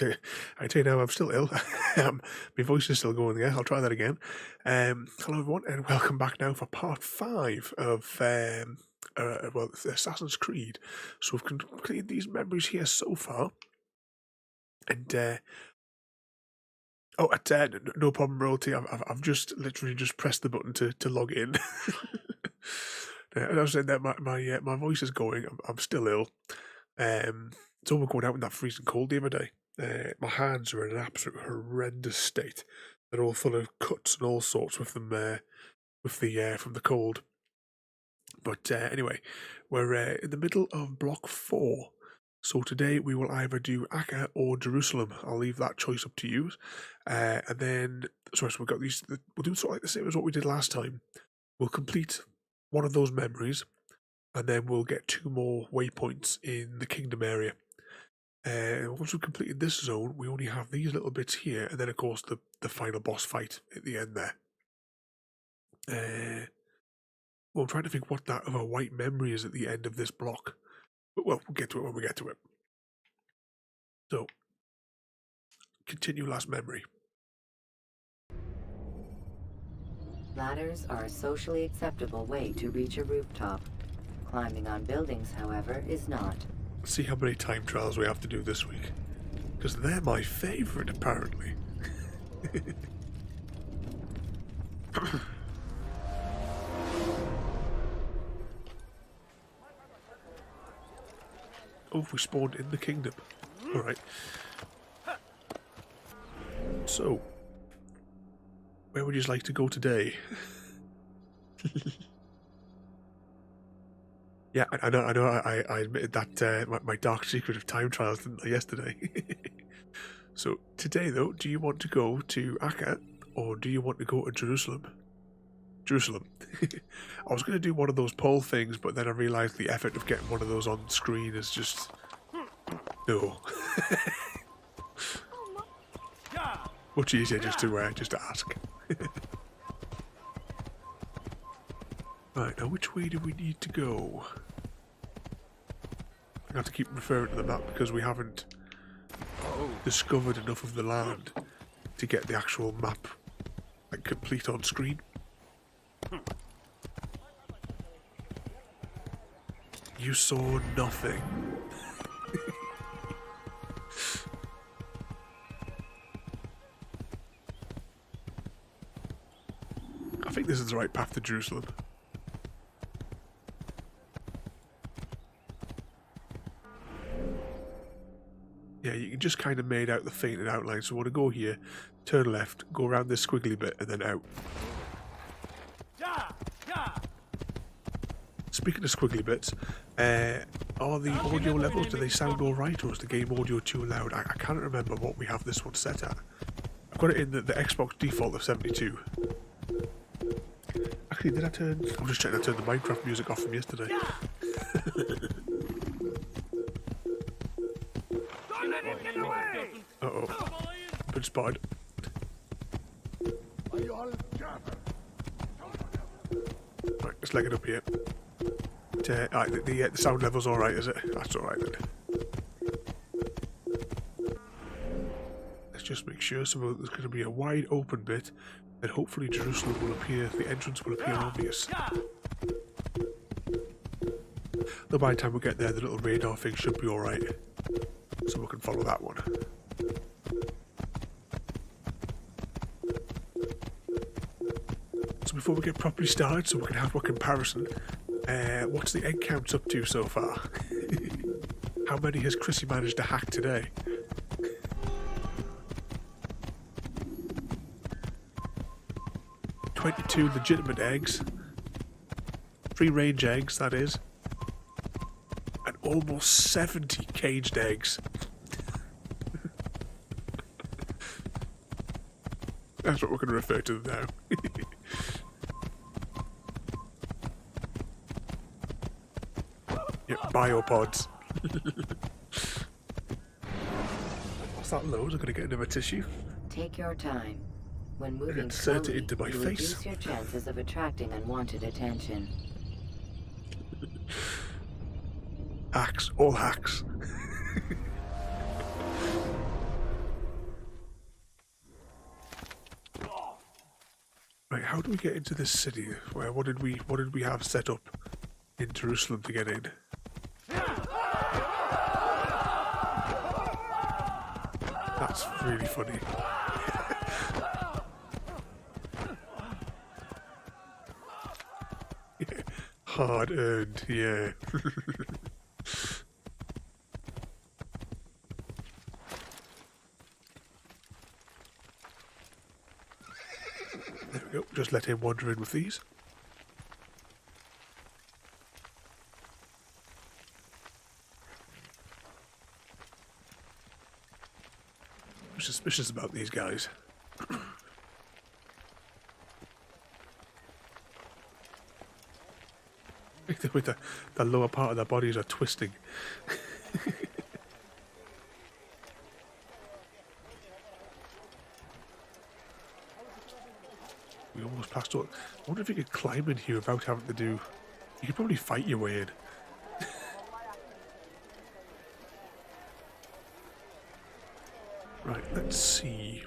I tell you now, I'm still ill. My voice is still going. Yeah, I'll try that again. Hello everyone, and welcome back now for part 5 of Assassin's Creed. So we've completed these memories here so far, and no problem, royalty. I've just literally just pressed the button to log in. And I was saying that my voice is going. I'm still ill. It's all going out in that freezing cold the other day. My hands are in an absolute horrendous state. They're all full of cuts and all sorts with them, from the cold. But anyway, we're in the middle of block 4. So today we will either do Acre or Jerusalem. I'll leave that choice up to you. And then, so we've got these. We'll do sort of like the same as what we did last time. We'll complete one of those memories, and then we'll get 2 more waypoints in the kingdom area. Once we've completed this zone, we only have these little bits here, and then of course the final boss fight at the end there. Well, I'm trying to think what that other white memory is at the end of this block. But well, we'll get to it when we get to it. So, continue last memory. Ladders are a socially acceptable way to reach a rooftop. Climbing on buildings, however, is not. Let's see how many time trials we have to do this week. Because they're my favourite, apparently. Oh, we spawned in the kingdom. Alright. So, where would you like to go today? Yeah, I know. I admitted that my dark secret of time trials didn't I, yesterday. So today, though, do you want to go to Acre or do you want to go to Jerusalem? Jerusalem. I was going to do one of those poll things, but then I realised the effort of getting one of those on screen is just no. Much easier just to ask. Right, now which way do we need to go? I have to keep referring to the map because we haven't discovered enough of the land to get the actual map like complete on screen. You saw nothing. I think this is the right path to Jerusalem. Yeah, you can just kind of made out the fainted outline. So we want to go here, turn left, go around this squiggly bit, and then out. Speaking of squiggly bits, are the audio levels, do they sound alright, or is the game audio too loud? I can't remember what we have this one set at. I've got it in the Xbox default of 72. Actually, did I turn... I'm just checking I turned the Minecraft music off from yesterday. Uh-oh. Been spotted. Right, let's leg it up here. The sound level's alright, is it? That's alright then. Let's just make sure. So there's going to be a wide open bit, and hopefully Jerusalem will appear, the entrance will appear obvious. Though by the time we get there, the little radar thing should be alright. So we can follow that one. So before we get properly started, so we can have a comparison, what's the egg count up to so far? How many has Chrissy managed to hack today? "22 legitimate eggs, free range eggs, that is, and almost 70 caged eggs." That's what we're going to refer to them now. Yep, biopods. What's that load? I'm going to get another tissue. Take your time. When moving Insert slowly, it into my you face. reduce your chances of attracting unwanted attention. Hacks, all hacks. how do we get into this city? What did we have set up in Jerusalem to get in? That's really funny. Yeah, hard earned, yeah. There we go. Just let him wander in with these. I'm suspicious about these guys. With the lower part of their bodies are twisting. We almost passed out. I wonder if you could climb in here without having to do... You could probably fight your way in. Right, let's see.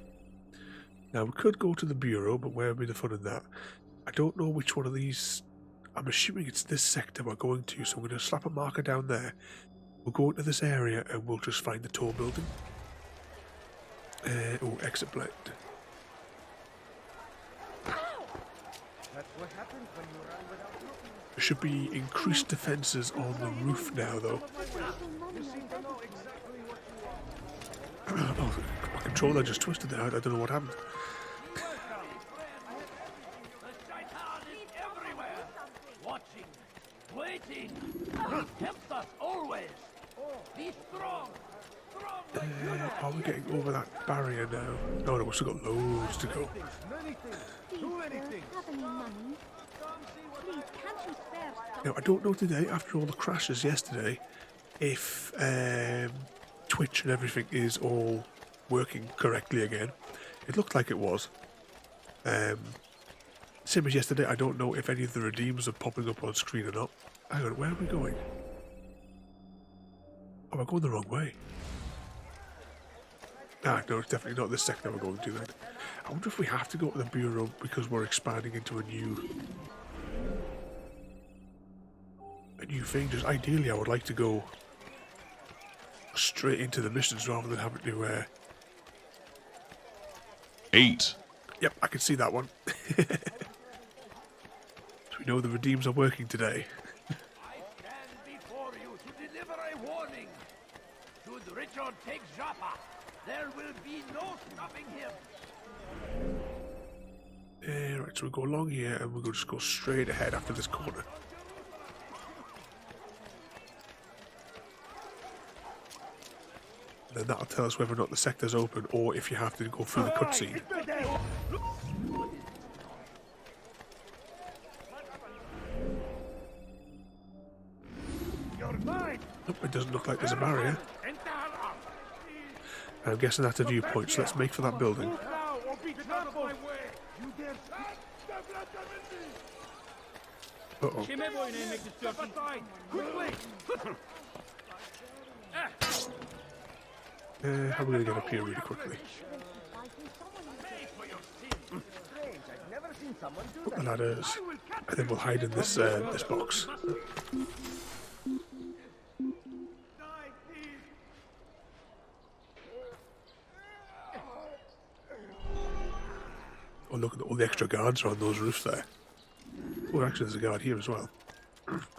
Now, we could go to the Bureau, but where would be the fun in that? I don't know which one of these... I'm assuming it's this sector we're going to, so I'm going to slap a marker down there. We'll go into this area and we'll just find the tall building. Oh, exit blend. There should be increased defences on the roof now, though. Oh, my controller just twisted there. I don't know what happened. Are we getting over that barrier now? No, no, we've still got loads to go. Now, I don't know today, after all the crashes yesterday, if Twitch and everything is all working correctly again. It looked like it was. Same as yesterday, I don't know if any of the redeems are popping up on screen or not. Hang on, where are we going? Oh, we're going the wrong way. Ah, no, it's definitely not this sector we're going to then. I wonder if we have to go to the Bureau because we're expanding into a new thing. Just ideally, I would like to go straight into the missions rather than having to... 8. Yep, I can see that one. So we know the redeems are working today. I stand before you to deliver a warning. Should Richard take Joppa, there will be no stopping him. Right, so we go along here and we'll just go straight ahead after this corner. And then that'll tell us whether or not the sector's open or if you have to go through the cutscene. Nope, it doesn't look like there's a barrier. I'm guessing that's a viewpoint, so let's make for that building. Uh-oh. How are we going to get up here really quickly? Put the ladders, and then we'll hide in this this box. Oh, look at all the extra guards are on those roofs there. Oh, actually, there's a guard here as well.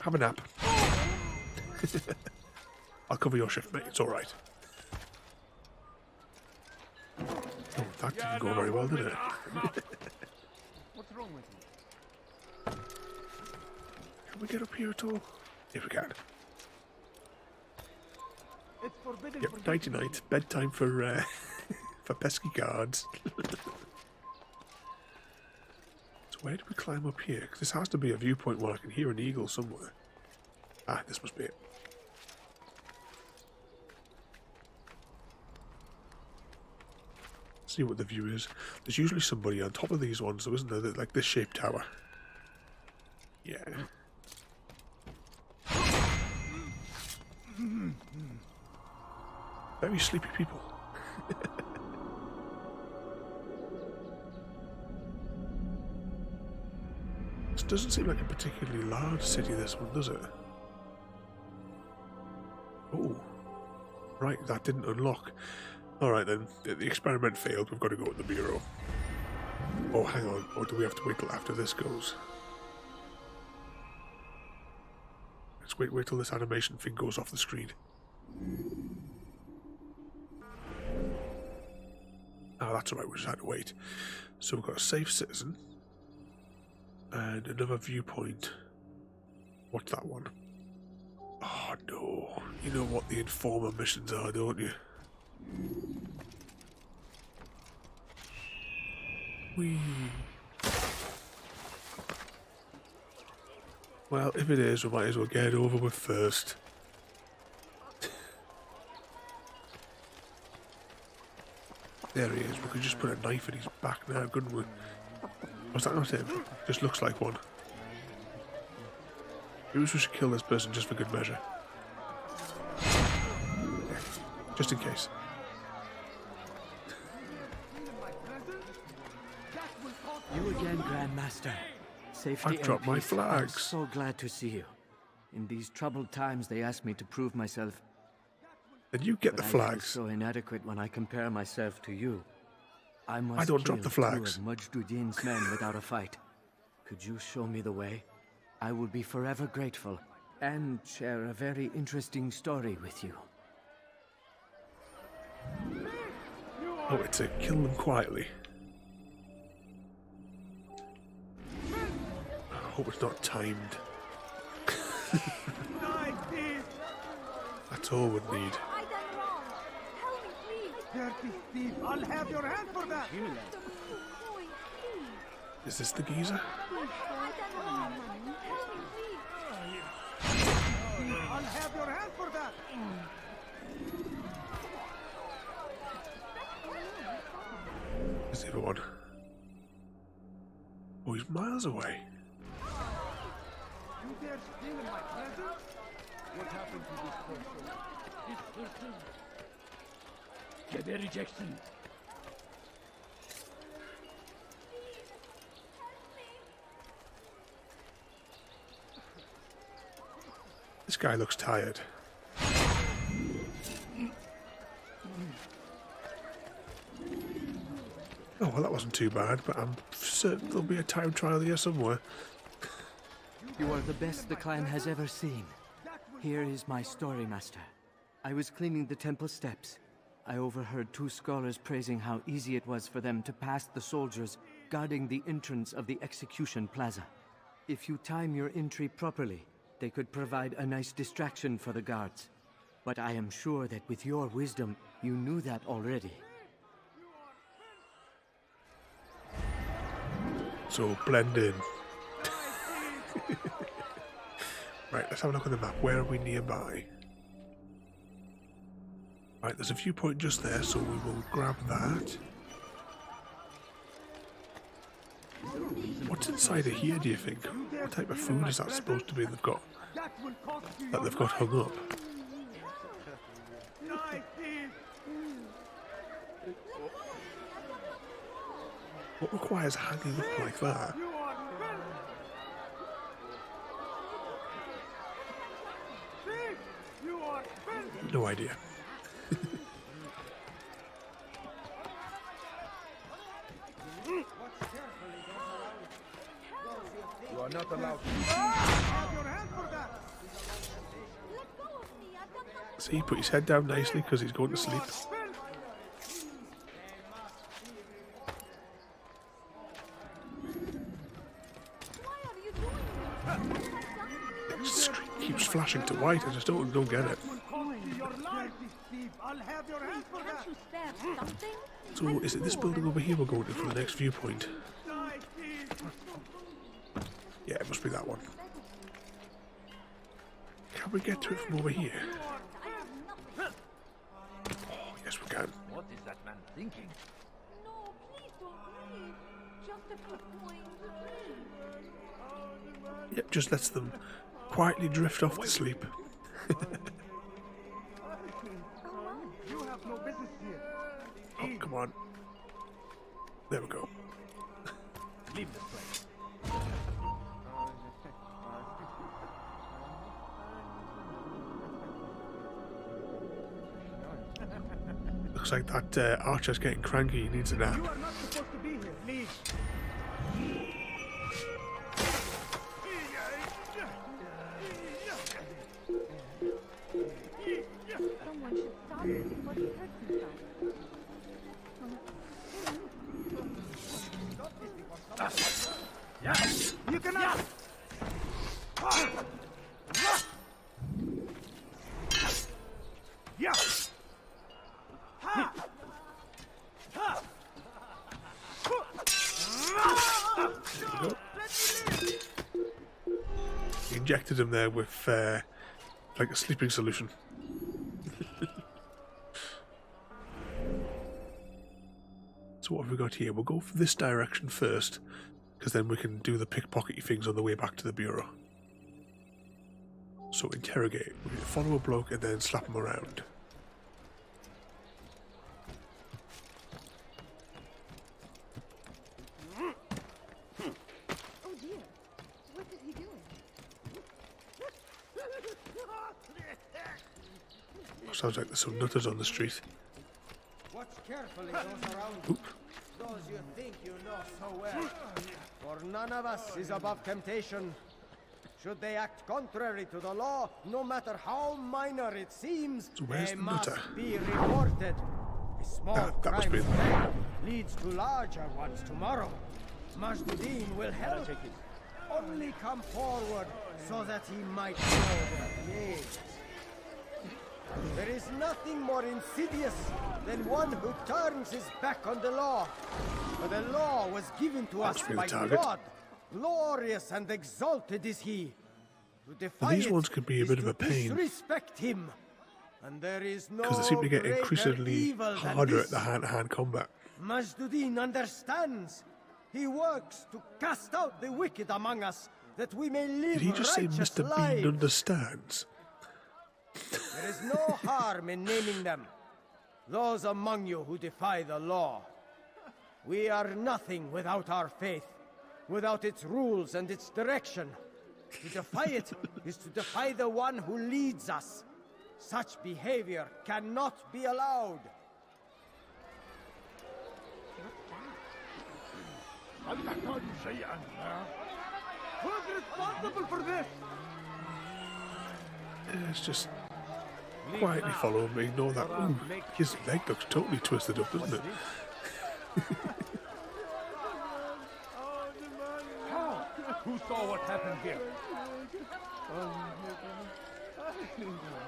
Have a nap. I'll cover your shift, mate. It's all right. Oh, that didn't go very well, did it? What's wrong with you? Can we get up here at all? If we can. It's forbidden. Yep, nighty night. Bedtime for for pesky guards. So where do we climb up here? Because this has to be a viewpoint where I can hear an eagle somewhere. Ah, this must be it. See what the view is. There's usually somebody on top of these ones, though, isn't there? Like this shaped tower. Yeah. Very sleepy people. doesn't seem like a particularly large city, this one, does it? Oh. Right, that didn't unlock. Alright then, the experiment failed, we've got to go to the bureau. Oh, hang on, or do we have to wait till after this goes? Let's wait till this animation thing goes off the screen. Oh, that's alright, we just had to wait. So we've got a safe citizen. And another viewpoint. What's that one? Oh no. You know what the informer missions are, don't you? Whee. Well, if it is, we might as well get it over with first. There he is. We could just put a knife in his back now, couldn't we? Was that not him? Just looks like one. Maybe we should kill this person just for good measure. Yeah, just in case. You again, Grandmaster. Safety I've dropped my peace. I'm flags. so glad to see you. In these troubled times, they asked me to prove myself. And you get the But I feel flags. so inadequate when I compare myself to you. I must I don't drop kill the flags. two of Mujduddin's men without a fight. Could you show me the way? I will be forever grateful and share a very interesting story with you. Oh, it's a kill them quietly. I hope it's not timed. That's all we need. I done wrong. Help me, please. Dirty thief! I'll have your hand for that! Boy, please. Is this the geezer? I done wrong. Help me, please. I'll have your hand for that! Is the other one? Oh, he's miles away. You dare steal in my presence? What happened to this person? This person? Get a rejection. This guy looks tired. Oh, well, that wasn't too bad, but I'm certain there'll be a time trial here somewhere. You are the best the clan has ever seen. Here is my story, Master. I was cleaning the temple steps. I overheard two scholars praising how easy it was for them to pass the soldiers guarding the entrance of the execution plaza. If you time your entry properly, they could provide a nice distraction for the guards. But I am sure that with your wisdom, you knew that already. So blend in. Right, let's have a look at the map. Where are we nearby? Right, there's a viewpoint just there, so we will grab that. What's inside of here, do you think? What type of food is that supposed to be they've got hung up? What requires hanging up like that? No idea. You are not allowed to. See, he put his head down nicely because he's going to sleep. The screen keeps flashing to white. I just don't get it. I'll have your hand for that. Can't you spare something? So, is it this building over here we're going to for the next viewpoint? Yeah, it must be that one. Can we get to it from over here? Oh, yes we can. What is that man thinking? No, please don't leave. Just a quick point, please. Yep, just lets them quietly drift off to sleep. You have no business here. Oh, come on. There we go. Leave this place. looks like that Archer's getting cranky. He needs a nap. You are not supposed to be here. Leave. Someone should stop him before he hurts himself. You cannot. Yeah. He injected him there with like a sleeping solution. So what have we got here? We'll go for this direction first, because then we can do the pickpockety things on the way back to the bureau. So interrogate. We follow a bloke and then slap him around. Oh dear. What is he doing? Sounds like there's some nutters on the street. Watch carefully those around you. Those you think you know so well. For none of us is above temptation. Should they act contrary to the law, no matter how minor it seems, So where's they the must nutter? be rewarded. A small that must be crime it. today leads to larger ones tomorrow. Majduddin will help. Only come forward so that he might know their names. There is nothing more insidious than one who turns his back on the law. For the law was given to us Must be the by target. God. Glorious and exalted is he. To defy And these it ones can be a is bit of to a pain. disrespect him. And there is no Because they seem to get greater increasingly evil than harder this. at the hand-to-hand combat. Majduddin understands. He works to cast out the wicked among us, that we may live Did he just say righteous Mr. lives. Bean understands? There is no harm in naming them. Those among you who defy the law. We are nothing without our faith, without its rules and its direction. To defy it is to defy the one who leads us. Such behavior cannot be allowed. Who's responsible for this? Let's just quietly follow him, ignore that. Ooh, his leg looks totally twisted up, doesn't it? How? Who saw what happened here?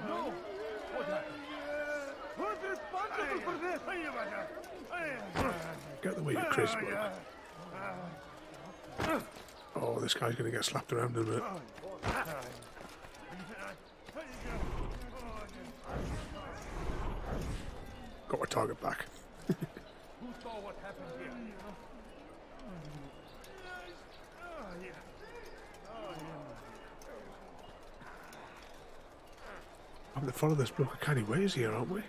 No. What happened? Who's responsible for this? Get out of the way, you crazy boy. Oh, this guy's going to get slapped around in a minute. Got my target back. Who saw what happened here? I'm going to follow this bloke a canny ways here, aren't we?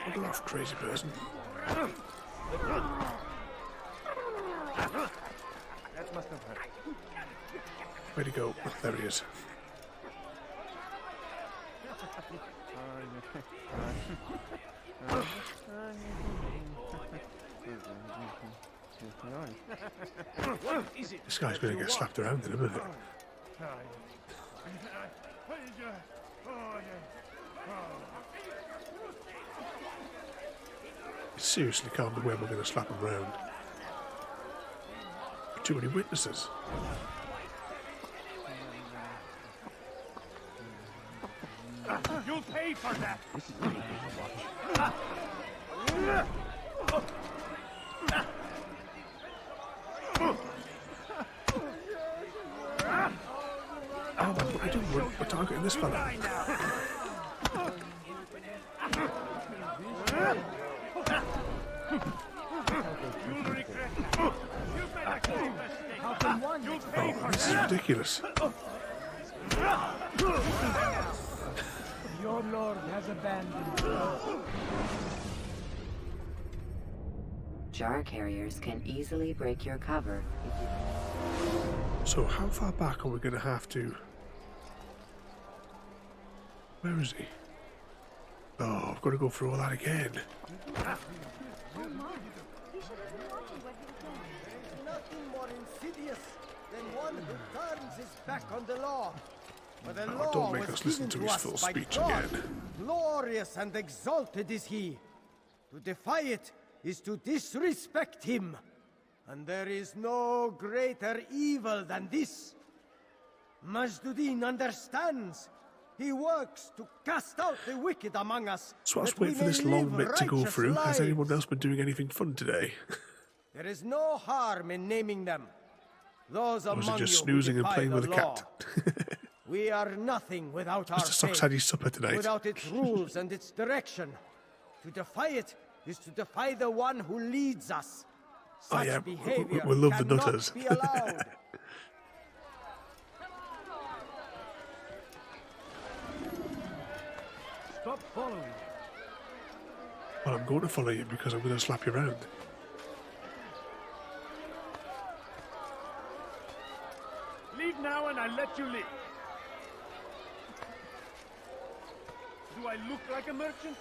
Bugger off, crazy person. That must have hurt. Where'd he go? Oh, there he is. This guy's going to get slapped around in a minute. He seriously can't be where we're going to slap him round. Too many witnesses. You'll pay for that. Oh, that's what I do. We're targeting this fella. Oh, this is ridiculous. Your lord has abandoned. Jar carriers can easily break your cover if you So how far back are we going to have to... Where is he? Oh, I've got to go through all that again. Oh, Mom. He should have been watching what he was doing. Nothing more insidious than one who turns his back on the law. For the Oh, law don't make was us listen given to his us full by speech God. again. Glorious and exalted is he. To defy it is to disrespect him. And there is no greater evil than this. Majduddin understands. He works to cast out the wicked among us. So let's that we wait for may this long live bit to go righteous through. Has anyone lives. else been doing anything fun today? There is no harm in naming them. Those Or was among it just you who snoozing and defy playing the with a law. cat? We are nothing without our Mr. Socks faith, had his supper tonight. without its rules and its direction. To defy it is to defy the one who leads us. Oh, Such yeah, behavior we love the cannot nutters. be allowed. Stop following me. Well, I'm going to follow you because I'm going to slap you around. Leave now and I'll let you leave. Do I look like a merchant?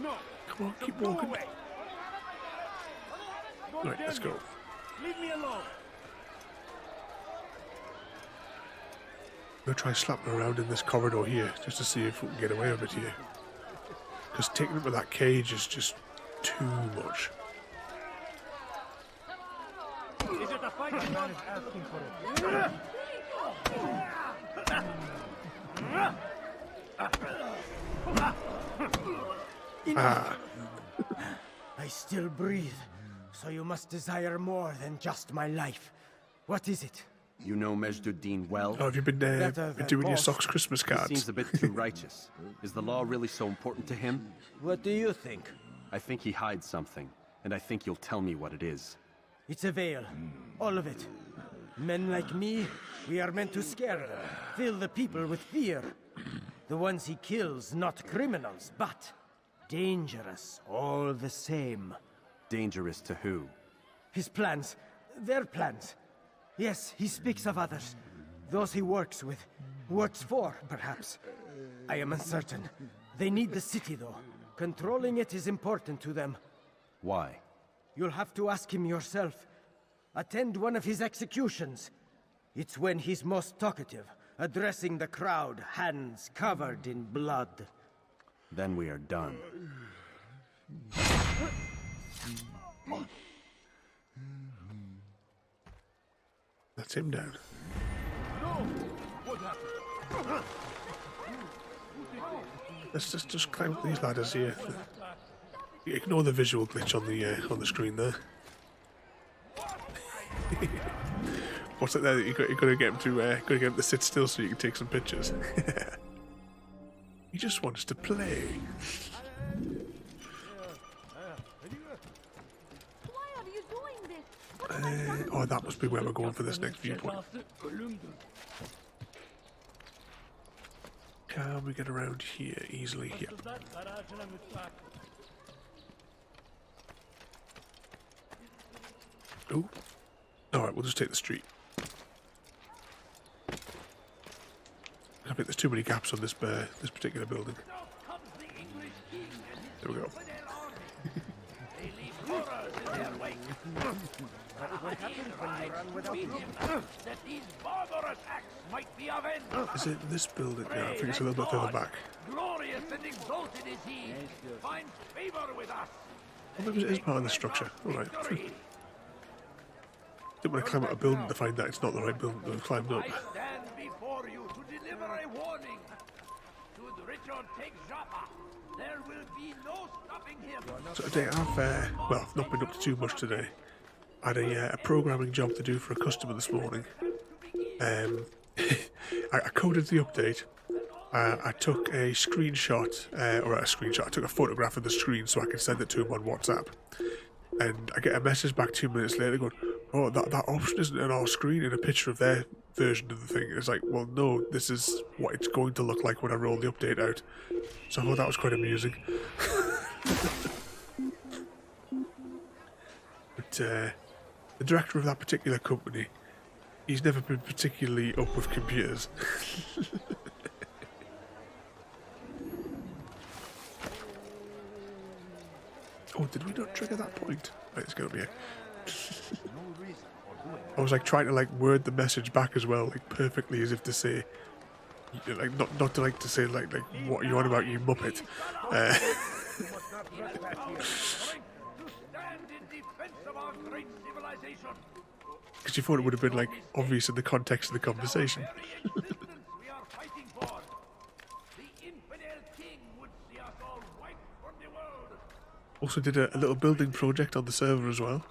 No. Come on, So keep go walking. away. Don't Right, dare let's me. go. Leave me alone. I'm going to try slapping around in this corridor here just to see if we can get away with it here. Because taking him to that cage is just too much. Is it a fight you want? Asking for it. Ah, I still breathe, so you must desire more than just my life. What is it? You know Majduddin well? oh, have you been Better than doing your most. Socks Christmas He cards? seems a bit too righteous. Is the law really so important to him? What do you think? I think he hides something, and I think you'll tell me what it is. It's a veil. All of it. Men like me, we are meant to scare them, fill the people with fear. The ones he kills, not criminals, but dangerous all the same. Dangerous to who? His plans, their plans. Yes, he speaks of others. Those he works with, works for, perhaps. I am uncertain. They need the city, though. Controlling it is important to them. Why? You'll have to ask him yourself. Attend one of his executions. It's when he's most talkative, addressing the crowd, hands covered in blood. Then we are done. That's him down. What happened? Let's just climb up these ladders here. Ignore the visual glitch on the screen there. What's it there that you got to get him to sit still so you can take some pictures? He just wants to play. Why are you doing this? Oh, that must be where we're going for this next viewpoint. Can we get around here easily? Yep. Oh, all right. We'll just take the street. I think there's too many gaps on this particular building. There we go. That these barbarous acts might be avenged. Is it this building? No, I think it's a little bit further back. Glorious and exalted is he. Finds favor with us. Oh, maybe it is part of the structure. All right. Didn't want to climb up a building to find that it's not the right building to have climbed up. I stand before you to deliver a warning. Should Richard take Joppa, there will be no stopping him. So today I've not been up to too much today. I had a programming job to do for a customer this morning. I coded the update. I took a screenshot, I took a photograph of the screen so I could send it to him on WhatsApp. And I get a message back 2 minutes later going, oh, that option isn't on our screen in a picture of their version of the thing. It's like, well, no, this is what it's going to look like when I roll the update out. So I thought that was quite amusing. But the director of that particular company He's never been particularly up with computers. Oh, did we not trigger that point? Right, it's gonna be I was like trying to like word the message back as well, like perfectly, as if to say, like not to like to say like what are you on about, you muppet. Because you thought it would have been like obvious in the context of the conversation. Also did a little building project on the server as well.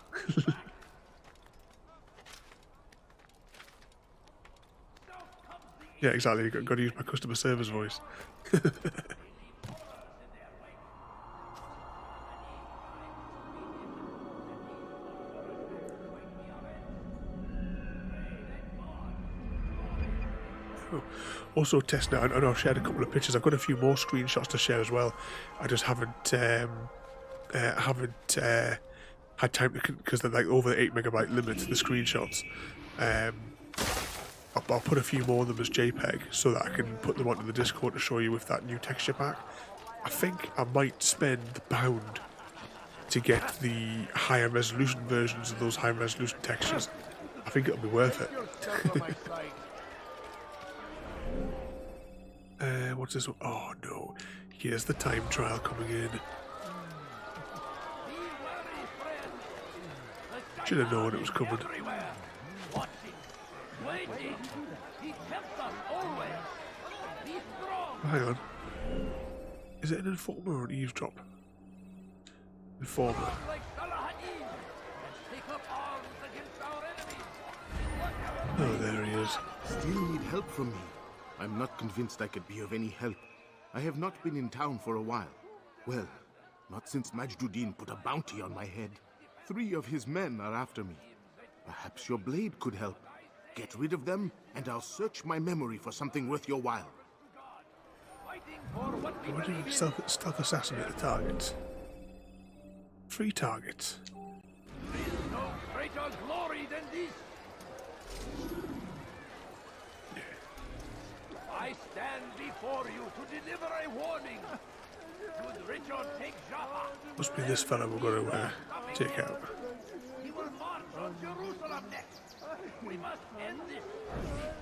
Yeah, exactly. You've got to use my customer service voice. Also, testing out. I know I've shared a couple of pictures. I've got a few more screenshots to share as well. I just haven't had time to, because they're like over the 8 megabyte limit. The screenshots. I'll put a few more of them as JPEG so that I can put them onto the Discord to show you with that new texture pack. I think I might spend the pound to get the higher resolution versions of those high resolution textures. I think it'll be worth it. What's this one? Oh no, here's the time trial coming in. Should have known it was coming. Hang on. Is it an informer or an eavesdrop? Informer. Oh, there he is. Still need help from me. I'm not convinced I could be of any help. I have not been in town for a while. Well, not since Majduddin put a bounty on my head. 3 of his men are after me. Perhaps your blade could help. Get rid of them, and I'll search my memory for something worth your while. Why do you stealth assassinate the targets? 3 targets. There is no greater glory than this. I stand before you to deliver a warning. Should Richard take Jaffa, Must be this fella we're going to take out. he will march on Jerusalem next. We must end this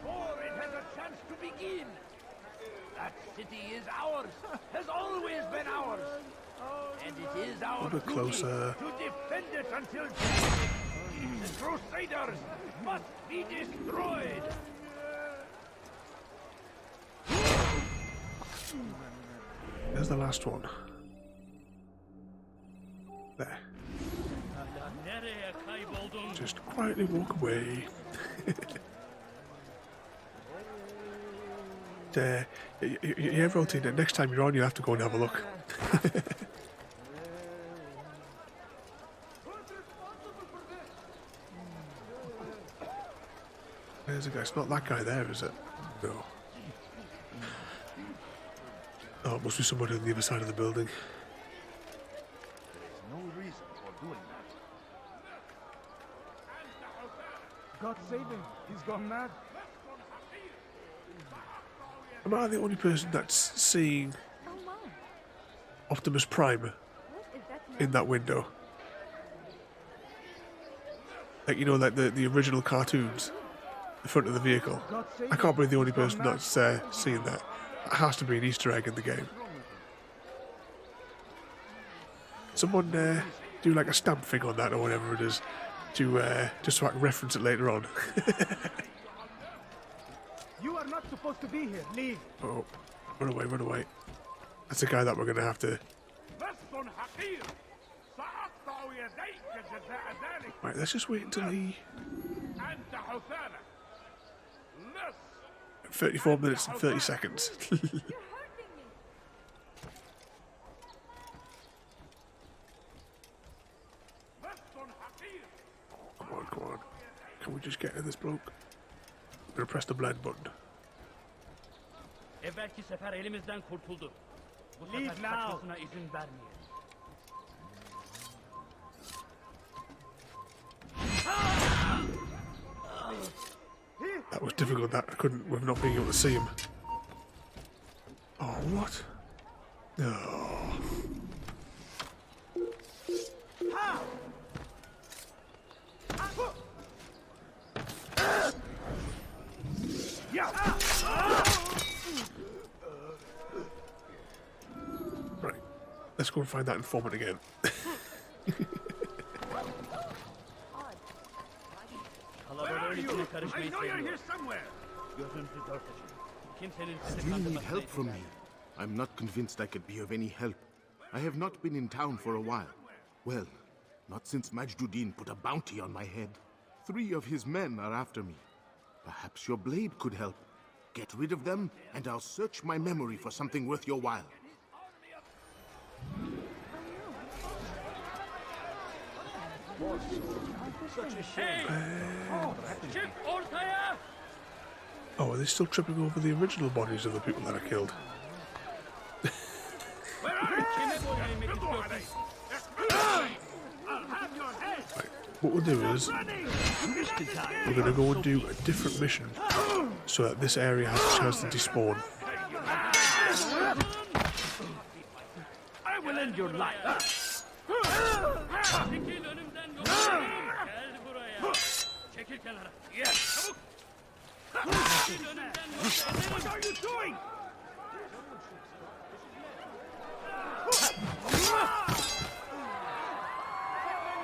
before it has a chance to begin. That city is ours, has always been ours. And it is our A bit duty closer. to defend it until death. The Crusaders must be destroyed. There's the last one. There. Just quietly walk away. Yeah, rotate. Next time you're on, you'll have to go and have a look. There's a guy. It's not that guy there, is it? No. Oh, it must be somebody on the other side of the building. No reason for doing that. God save him. He's gone mad. Am I the only person that's seeing Oh my. Optimus Prime What is that in that window? Like, you know, like the original cartoons, the front of the vehicle. I can't believe the only person that's seeing that. It has to be an Easter egg in the game. Someone do like a stamp thing on that or whatever it is, to just so I can reference it later on. You are not supposed to be here. Leave. Oh, run away, run away. That's the guy that we're going to have to... Right, let's just wait until he... 34 minutes and 30 seconds. You're hurting me. Come on, come on. Can we just get to this bloke? I'm going to press the blend button. Evvelki sefer elimizden kurtuldu. Bu Leave sefer now. kaçmasına izin vermeyelim. That was difficult, that I couldn't, with not being able to see him. Oh, what? Oh. Right, let's go and find that informant again. Kalabalığın içine I karışmayı know you're seviyorum. here somewhere. Gözümüzü dört açın. Kimsenin Do sizi you need kandırmasına help from izin me? vermeyin. I'm not convinced I could be of any help. I have not been in town for a while. Well, not since Majduddin put a bounty on my head. 3 of his men are after me. Perhaps your blade could help. Get rid of them, and I'll search my memory for something worth your while. Hey! Çık ortaya! Oh, are they still tripping over the original bodies of the people that I killed? Kime boyun eğmek istiyorsun? Right, what we'll do is, we're going to go and do a different mission so that this area has a chance to despawn. I will end your life. Çekil önümden yoksa gel buraya. Çekil kenara. Çabuk. Çekil önümden yoksa What are you doing?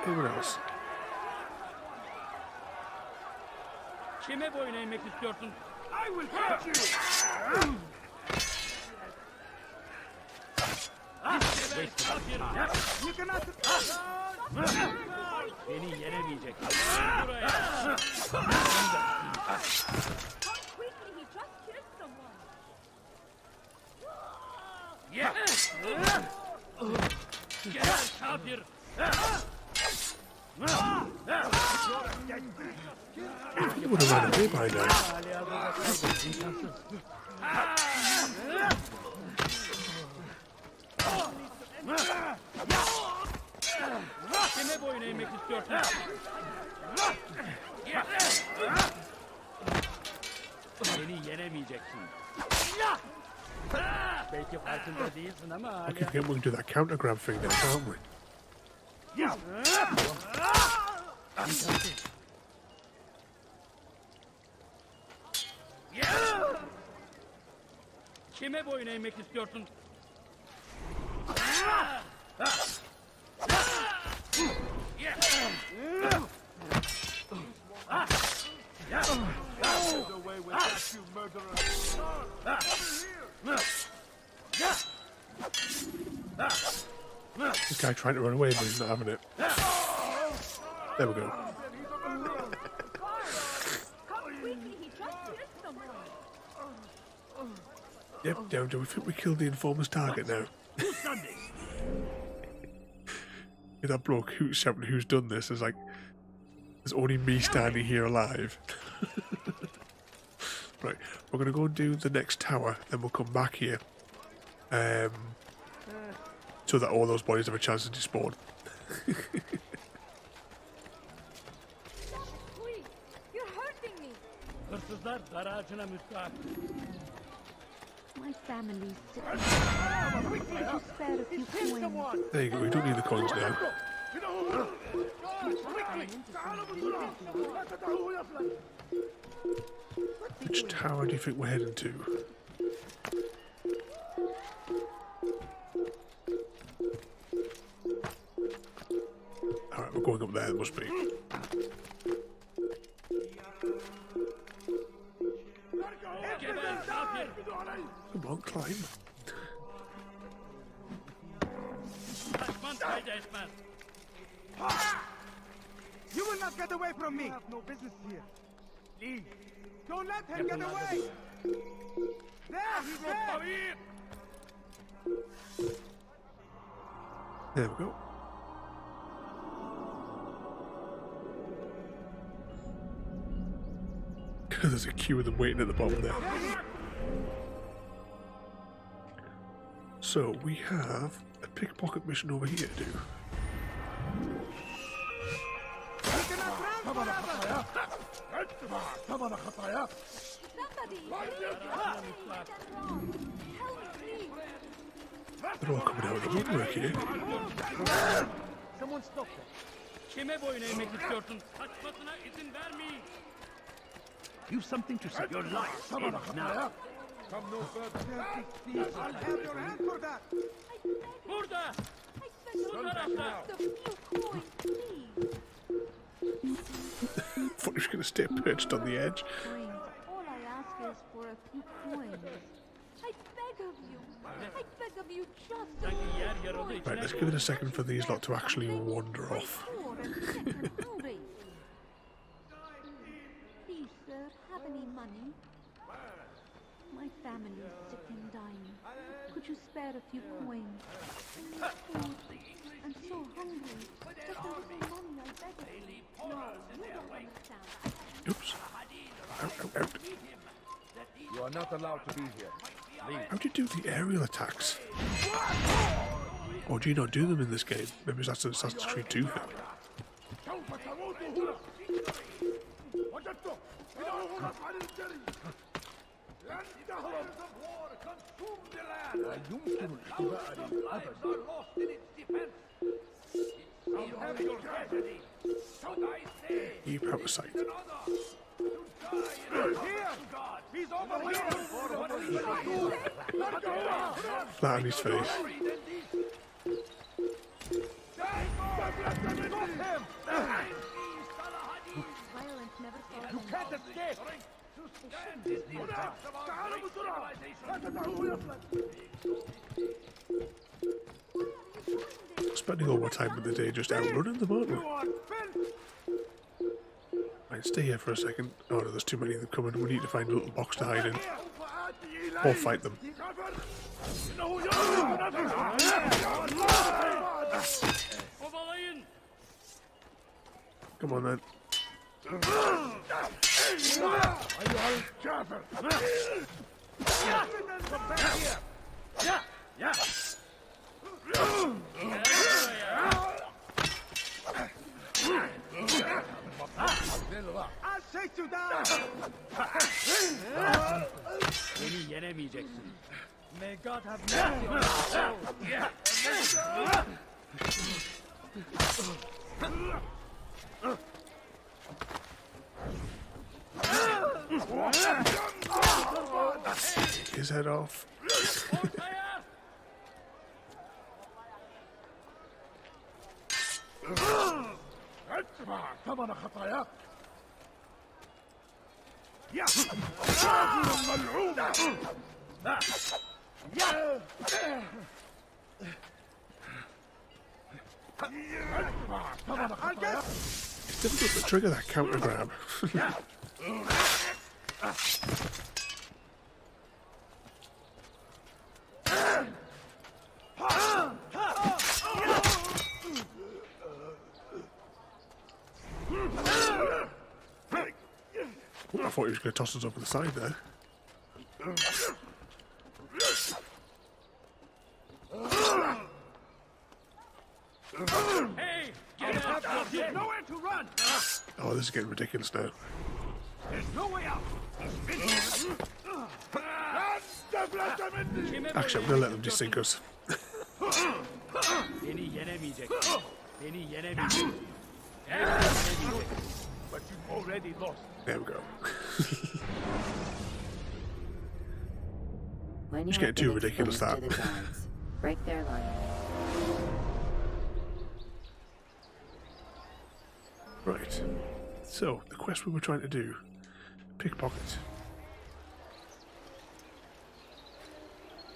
Anyone else? Kime boyun eğmek istiyorsun? I will catch you. You cannot. Beni yenemeyecek. How quickly he just killed someone. Gel kafir. You would have run away by now. Kime boyun eğmek istiyorsun? Beni yenemeyeceksin. Belki farkında değilsin ama I hala. keep forgetting we can do that counter grab thing now, can't we? Kime boyun eğmek istiyorsun? This guy trying to run away, but he's not having it. There we go. How quickly he just killed someone. Yep, do we think we killed the informer's target now? That bloke who's shouting who's done this is like, there's only me standing here alive. Right, we're going to go and do the next tower, then we'll come back here. So that all those bodies have a chance to despawn. Please, you're hurting me. Hırsızlar dar ağacına müstahak. My family is sick. Quickly, to spare a few coins. There you go, we don't need the coins now. Which tower do you think we're heading to? Alright, we're going up there, it must be. Geber kafir. Come on, climb. Kaçman fayda etmez. You will not get away from me! You have no business here. Leave. Don't let him get away! There, he's there! There we go. There's a queue of them waiting at the bottom there. So we have a pickpocket mission over here to do. You cannot run They're all coming out of the woodwork here. Someone stop them. Kime boyun eğmek istiyorsun? Kaçmasına izin vermeyin. You've something to say. Your life ends now. Come no further. I'll have your hand for that. Burada! Bu tarafta! Thought he was going to stay perched on the edge. All I ask is for a few coins. I beg of you. I beg of you just a Sanki few yer yarıldı coins. içine Right, let's give it a second for these lot to actually wander off. Poor and sick and hungry. Please, sir, have any money? My family is sick and dying. Could you spare a few coins? I'm so hungry. Just a little money, I beg of you. No, you don't understand. Oops. Out, out, out. You are not allowed to be here. How do you do the aerial attacks? Or do you not do them in this game? Maybe that's an Assassin's Creed 2 thing. Keep out of sight. He's over here. Flat on his face. Violence never solves You can't escape. Spending all my time of the day just outrunning them, aren't we? Right, stay here for a second. Oh no, there's too many of them coming. We need to find a little box to hide in. Or fight them. Kovalayın! Come on then. I'll chase you down. Beni yenemeyeceksin. May God have mercy on us. His head off. Ortaya! ثمن خطاياك. يا ملعون. It's difficult to trigger that counter grab. I thought he was going to toss us over the side there. Hey! Get out! There's nowhere to run. Oh, this is getting ridiculous now. There's no way out. Actually, I'm going to let them desync us. Beni yenemeyeceksin. Beni yenemeyeceksin. Beni yenemeyeceksin. But you've already lost. There we go. When you It's have getting too been ridiculous, exposed that. to the giants, break their line. Right. So, the quest we were trying to do. Pickpocket.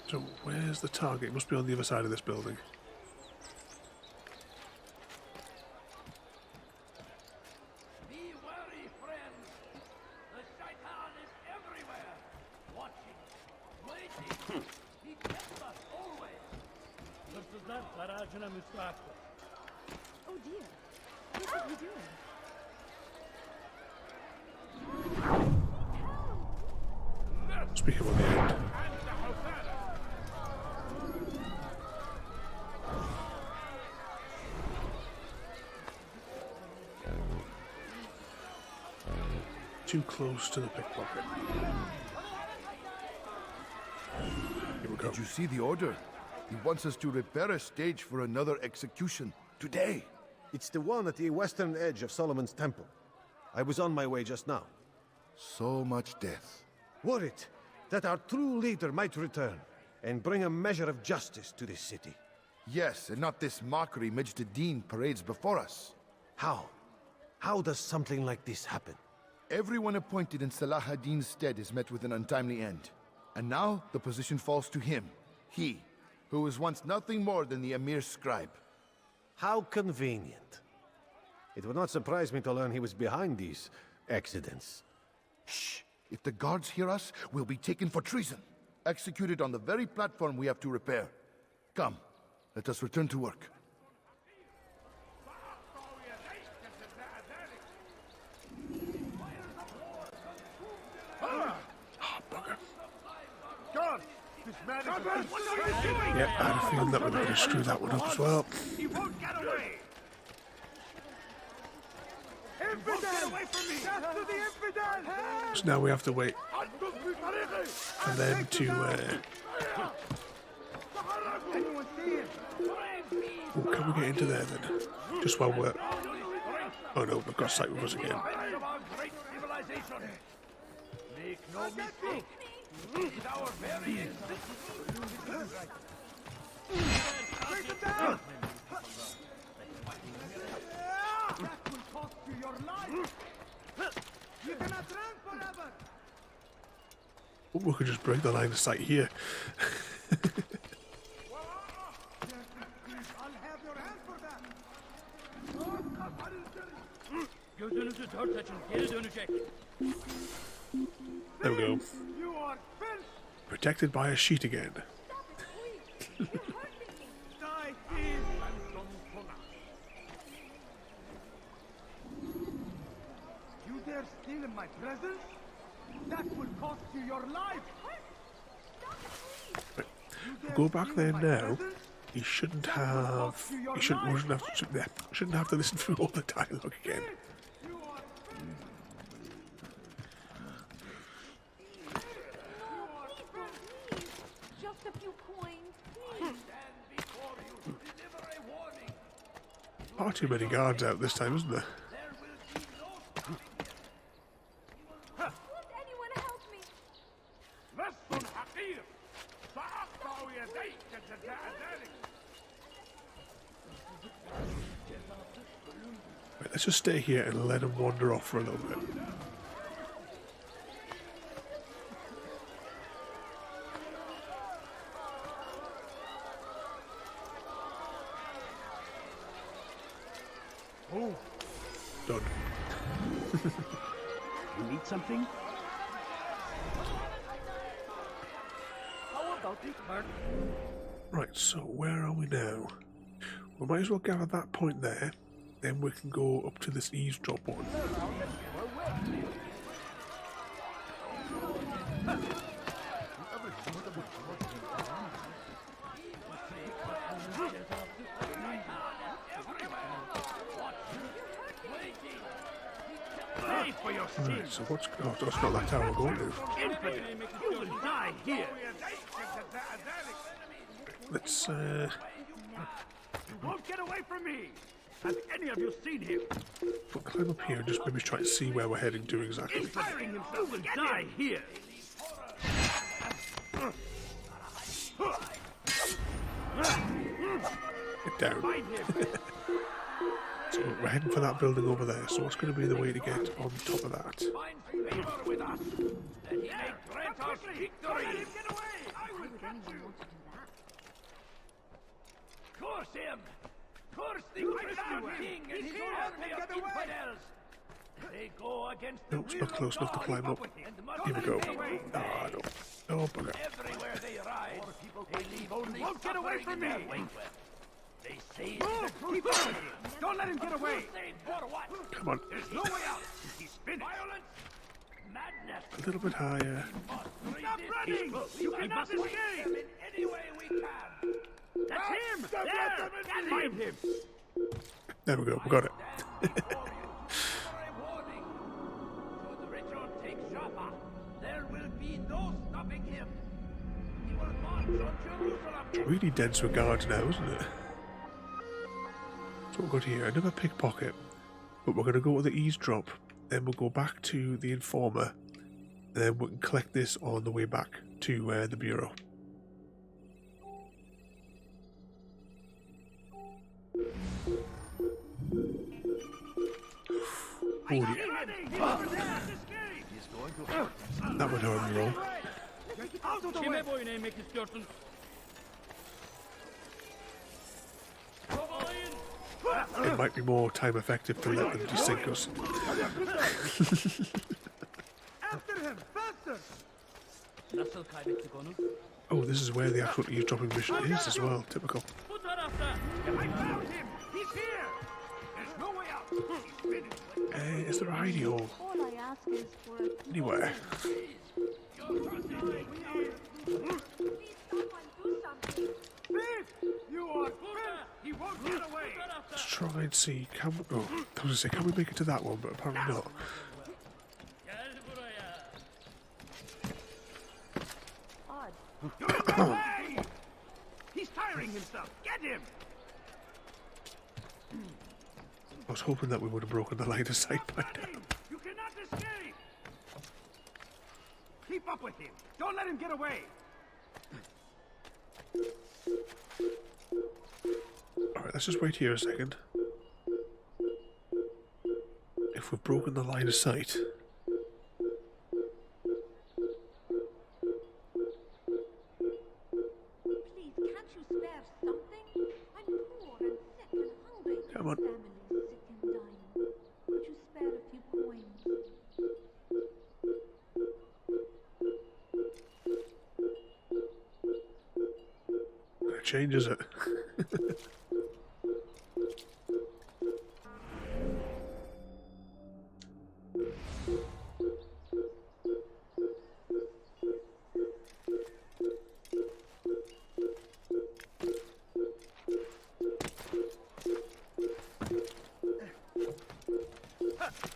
So, where's the target? It must be on the other side of this building. Be wary, friends. The Shaitan is everywhere. Watching, waiting. He tempts us always. Hırsızlar dar ağacına müstahaktır. Oh dear. What are you doing? Speaking on the end. too close to the pickpocket. Here we go. Did you see the order? He wants us to repair a stage for another execution. Today. It's the one at the western edge of Solomon's Temple. I was on my way just now. So much death. Worried that our true leader might return and bring a measure of justice to this city. Yes, and not this mockery Majd ad-Din parades before us. How? How does something like this happen? Everyone appointed in Salah ad-Din's stead is met with an untimely end. And now the position falls to him. He, who was once nothing more than the Emir's scribe. How convenient. It would not surprise me to learn he was behind these accidents. Shh! If the guards hear us, we'll be taken for treason. Executed on the very platform we have to repair. Come, let us return to work. Guard! This man is what are you doing? Yeah, I had a feeling that we're going to screw that one up as well. He won't get away! Infidel! Away from me! Death to the infidel! So now we have to wait for them to. Anyone see him? Oh, can we get into there then? Just while we're. Oh no, we've got sight with us again. Make no mistake. It is our very existence. Break him down! That will cost you your life! You cannot run forever! Oh, we could just break the line of sight here. I'll have your hand for that! Gözünüzü dört açın, geri dönecek. There we go. You are finished! Protected by a sheet again. Die, thief! You dare steal in my presence? That will cost you your life! Right. Go back there now. He shouldn't have. He shouldn't have to listen through all the dialogue again. Just a few coins, please. Far too many guards out this time, isn't there? Won't anyone help me? لست حقير. سأقطع يديك جزاء ذلك. Right, let's just stay here and let him wander off for a little bit. Oh, Done. you need something? How about it, Bert? Right, so where are we now? We might as well gather that point there, then we can go up to this eavesdrop one. Pay for your Right, sins. so what's... Oh, that's not that tower we're going to. Infidel, you will die here. Let's, You won't get away from me. Have any of you seen him? we'll climb up here and just maybe try to see where we're heading to exactly. Firing himself will die here. Get down. Find him. So we're heading for that building over there, so what's going to be the way to get on top of that? Find favor with us, and he may grant us victory. Get away! I will catch you. Curse him! Curse the Christian king and his army of infidels! They go against the No, it's not close enough to climb up. Here we go. Ah, no. Oh, bugger. Everywhere they ride, they leave only won't get away from me. They say Don't let him get away! for what? Come on. There's no way out. He's finished. Violence, madness. A little bit higher. Stop running! You cannot escape him in any way we can. That's him! There! Find him! There we go. We got it. For a warning. Should Richard stopping him. He will march on Jerusalem. It's really dense with guards now, isn't it? So we've got here another pickpocket, but we're going to go to the eavesdrop, then we'll go back to the informer, and then we can collect this on the way back to the bureau. Oh, yeah. That would hurt me roll. Kime boyun eğmek istiyorsun? It might be more time effective to let them desync us. After him, faster! Nasıl kaybettik onu? Oh, this is where the actual eavesdropping mission is as well. Typical. Bu tarafta. I found him. He's here. There's no way out. He's finished. Is there a hidey hole? All I ask is for a Anywhere? You are finished. He won't get away. Let's try and see. Can we? Oh, I was going to say, can we make it to that one? But apparently not. Gel buraya. Get away! He's tiring himself. Get him. I was hoping that we would have broken the line of sight by now. You cannot escape. Keep up with him. Don't let him get away. Alright, let's just wait here a second. If we've broken the line of sight, Please, can't you spare something? I'm poor and sick and hungry. Come on. Family's sick and dying. Could you spare a few coins? that changes it.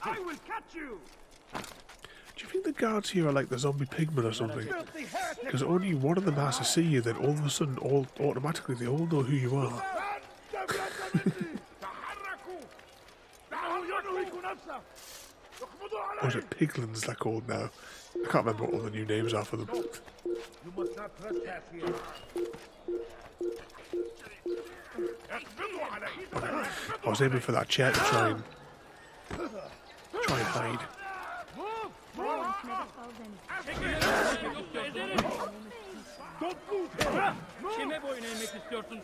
I will catch you. Do you think the guards here are like the zombie pigmen or something? Because only one of them has to see you, then all of a sudden, automatically, they all know who you are. Or is it piglins they're called now? I can't remember what all the new names are for them. You must not trespass here. I was aiming for that chair to try and hide. Kime boyun eğmek istiyorsun?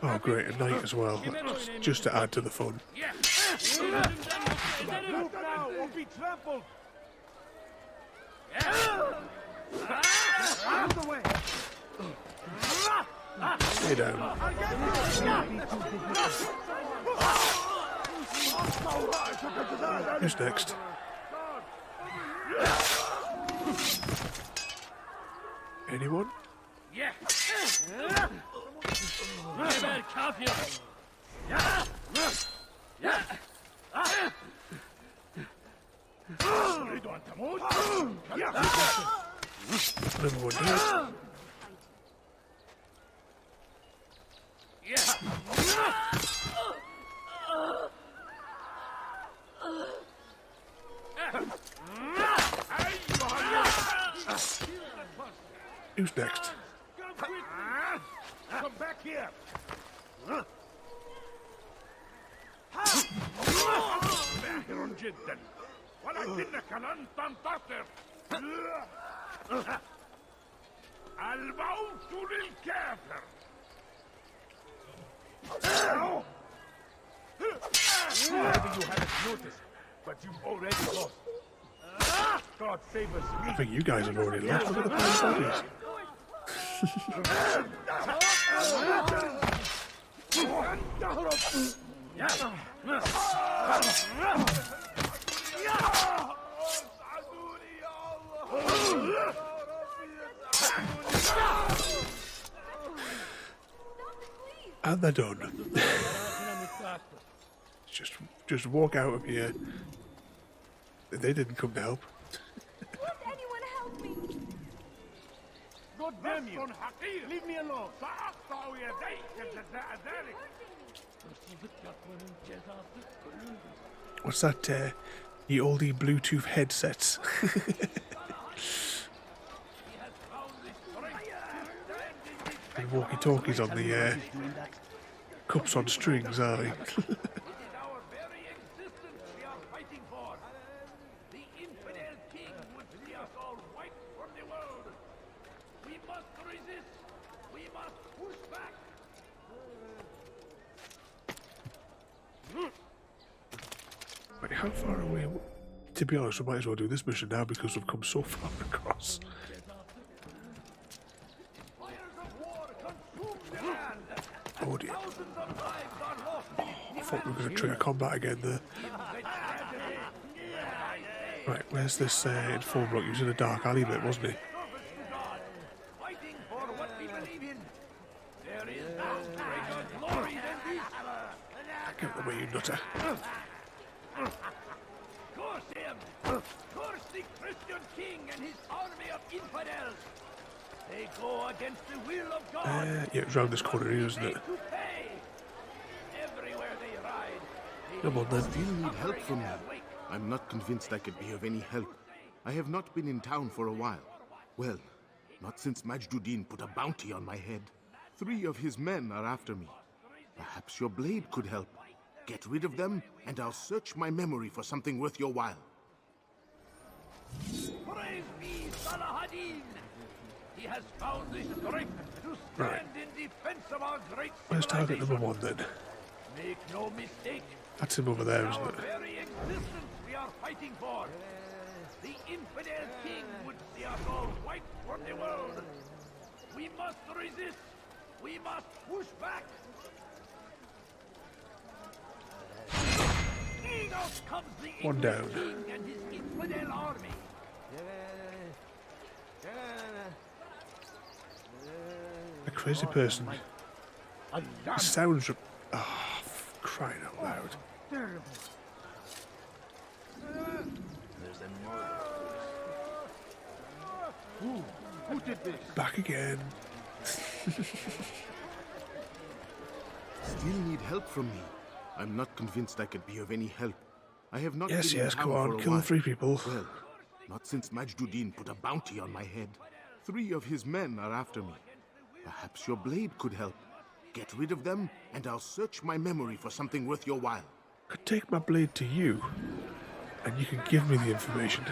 Oh great, a knight as well, just to add to the fun. Look now, or be trampled. Out of the way. Stay down. Who's next? Anyone? Yeah. Geber kafir. Another one dead. Who's next? Come back here. باهر جدا ولكنك لن تنتصر. الموت للكافر. Maybe you haven't noticed, but you've already lost. God save us. I think you guys have already lost. Look at the pile bodies. And they're done. Just walk out of here. They didn't come to help. God damn you! Leave me alone! Hırsızlık yapmanın cezası ölümdür. What's that? The oldie Bluetooth headsets. And walkie-talkies on the cups on strings, are they? Our very existence we are fighting for. The infidel king would see us all wiped from the world. We must resist. We must push back. Wait, how far away? To be honest, we might as well do this mission now because we've come so far across. Oh dear. I thought we were going to trigger combat again there. Right, where's this informer? Look, he was in a dark alley bit, wasn't he? Fighting for what we believe in. There is no greater glory than this. Get out of the way, you nutter. Curse him! Curse the Christian king and his army of infidels! They go against the will of God! Yeah, it's round this corner here, isn't it? Everywhere they ride, Come on then. Still need help from me. I'm not convinced I could be of any help. I have not been in town for a while. Well, not since Majduddin put a bounty on my head. 3 of his men are after me. Perhaps your blade could help. Get rid of them, and I'll search my memory for something worth your while. praise be Salahadin! He has found the strength to stand in defense of our great Where's target civilization. number 1 then? Make no mistake. That's him over there, isn't Our it? very existence we are fighting for. The infidel king would see us all wiped from the world. We must resist. We must push back. Out comes the One down. king and his infidel army. A crazy person. It sounds... Oh, crying out loud. There's a murder. Who did this? Back again. Still need help from me. I'm not convinced I could be of any help. I have not Yes, been in yes, town come for on, a kill while. the 3 people. Well, not since Majduddin put a bounty on my head. 3 of his men are after me. Perhaps your blade could help. Get rid of them, and I'll search my memory for something worth your while. I could take my blade to you, and you can give me the information.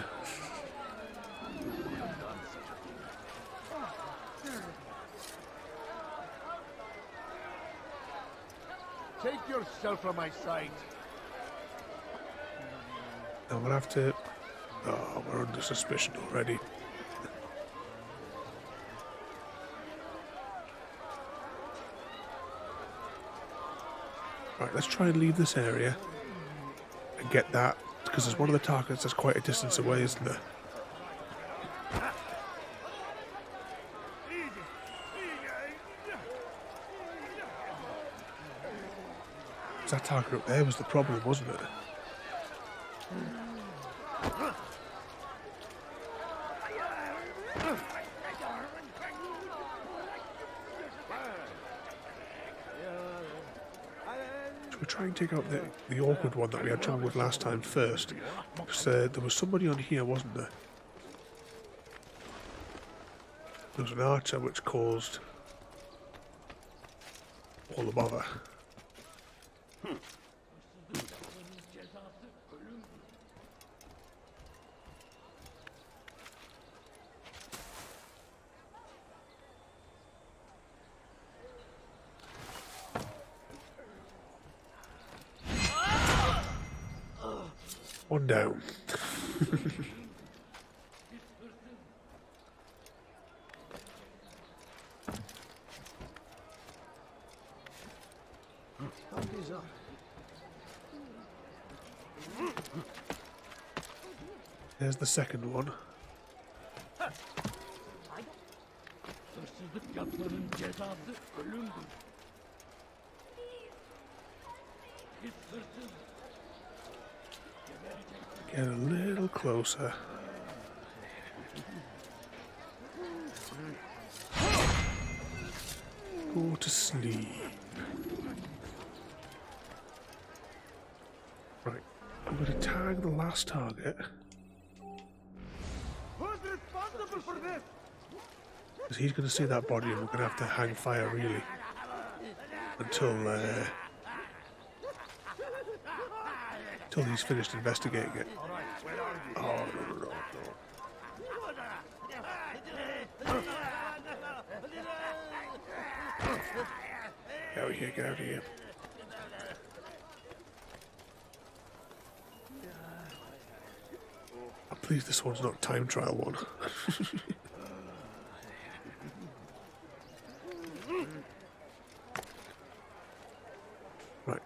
Take yourself from my sight. Now we'll have to... Oh, we're under suspicion already. Right, let's try and leave this area and get that, because there's one of the targets that's quite a distance away, isn't there? That target up there was the problem, wasn't it? Should we try and take out the awkward one that we had trouble with last time first? Because there was somebody on here, wasn't there? There was an archer which caused all the bother. One down. There's the second one. Hırsızlık yapmanın cezası ölümdür. Git hırsız. Get a little closer. Go to sleep. Right, I'm going to tag the last target. Who's responsible for this? Because he's going to see that body and we're going to have to hang fire, really. Until he's finished investigating it. Oh, no. Get out of here, get out of here. I'm pleased this one's not time trial one. Right,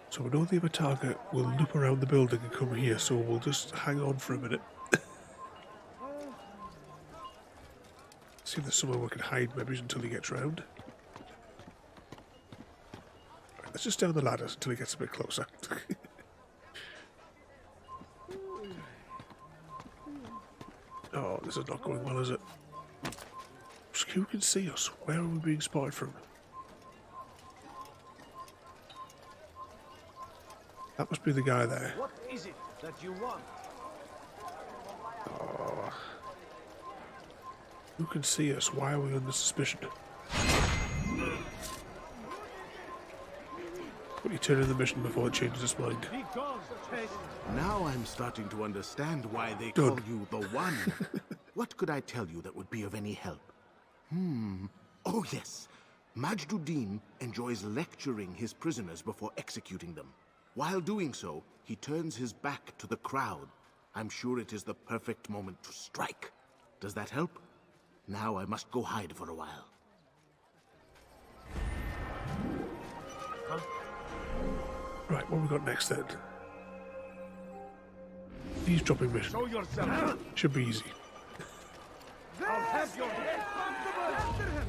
so we know the other target will loop around the building and come here, so we'll just hang on for a minute. See if there's somewhere we can hide maybe until he gets round. Right, let's just stay on the ladders until he gets a bit closer. Oh, this is not going well, is it? Who can see us? Where are we being spotted from? That must be the guy there. What is it that you want? Oh. Who can see us? Why are we under suspicion? What, you turn in the mission before it changes its mind? Now I'm starting to understand why they call you the One. What could I tell you that would be of any help? Oh yes. Majduddin enjoys lecturing his prisoners before executing them. While doing so, he turns his back to the crowd. I'm sure it is the perfect moment to strike. Does that help? Now I must go hide for a while. Right, what have we got next then? Eavesdropping mission. Show yourself. Should be easy. I'll have your head. After him.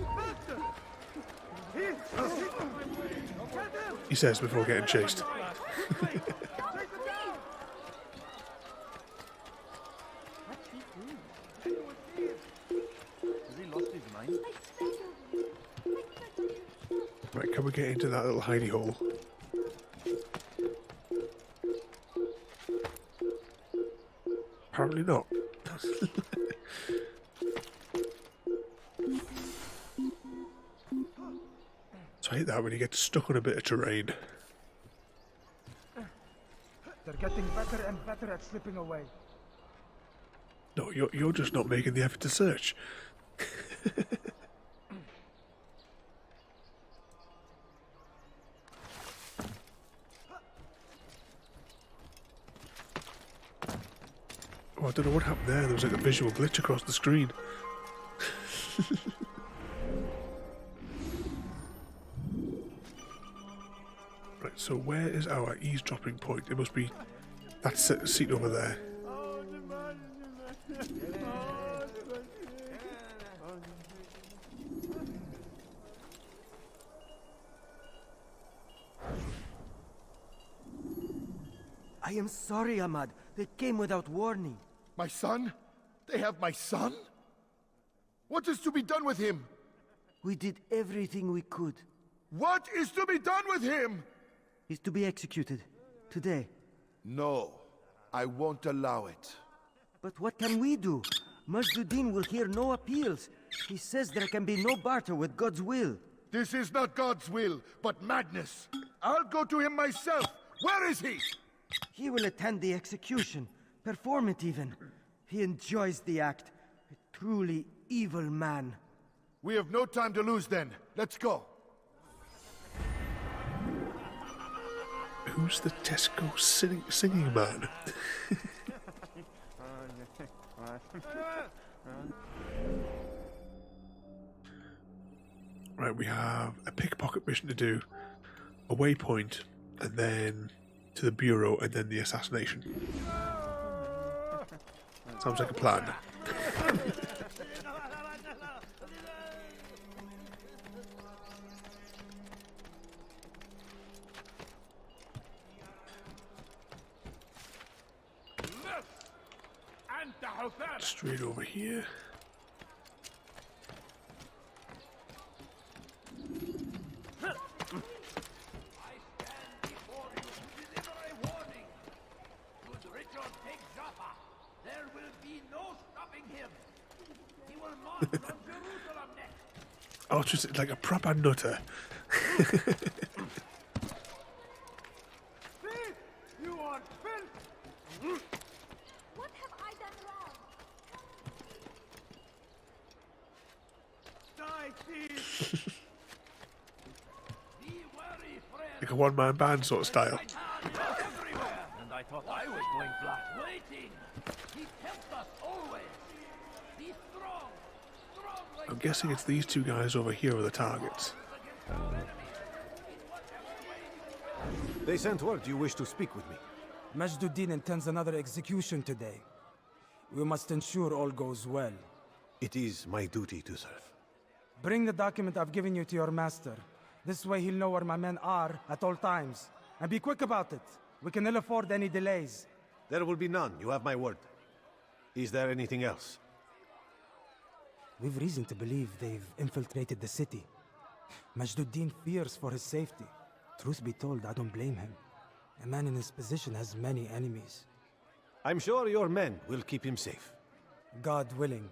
He says before getting chased. Right, can we get into that little hidey hole? Apparently not. So I hate that when you get stuck on a bit of terrain. They're getting better and better at slipping away. No, you're just not making the effort to search. Oh, I don't know what happened there. There was like a visual glitch across the screen. Right, so where is our eavesdropping point? It must be that seat over there. I am sorry, Ahmad. They came without warning. My son? They have my son? What is to be done with him? We did everything we could. What is to be done with him? He's to be executed. Today. No. I won't allow it. But what can we do? Majduddin will hear no appeals. He says there can be no barter with God's will. This is not God's will, but madness. I'll go to him myself. Where is he? He will attend the execution. Perform it even. He enjoys the act. A truly evil man. We have no time to lose then. Let's go. Who's the Tesco singing man? Right, we have a pickpocket mission to do, a waypoint, and then to the bureau, and then the assassination. Sounds like a plan. Straight over here. no stopping him. He will march from Jerusalem next. Oh, just like a proper nutter. You want filth? What have I done wrong? Die, thief! Be wary, friend. Like a one-man band sort of style. Everywhere. And I thought I was going black. Waiting. He tempts us always. Be strong. Strong like I'm guessing it's these two guys over here are the targets. They sent word you wish to speak with me. Majduddin intends another execution today. We must ensure all goes well. It is my duty to serve. Bring the document I've given you to your master. This way he'll know where my men are at all times. And be quick about it. We can ill afford any delays. There will be none, you have my word. Is there anything else? We've reason to believe they've infiltrated the city. Majduddin fears for his safety. Truth be told, I don't blame him. A man in his position has many enemies. I'm sure your men will keep him safe. God willing.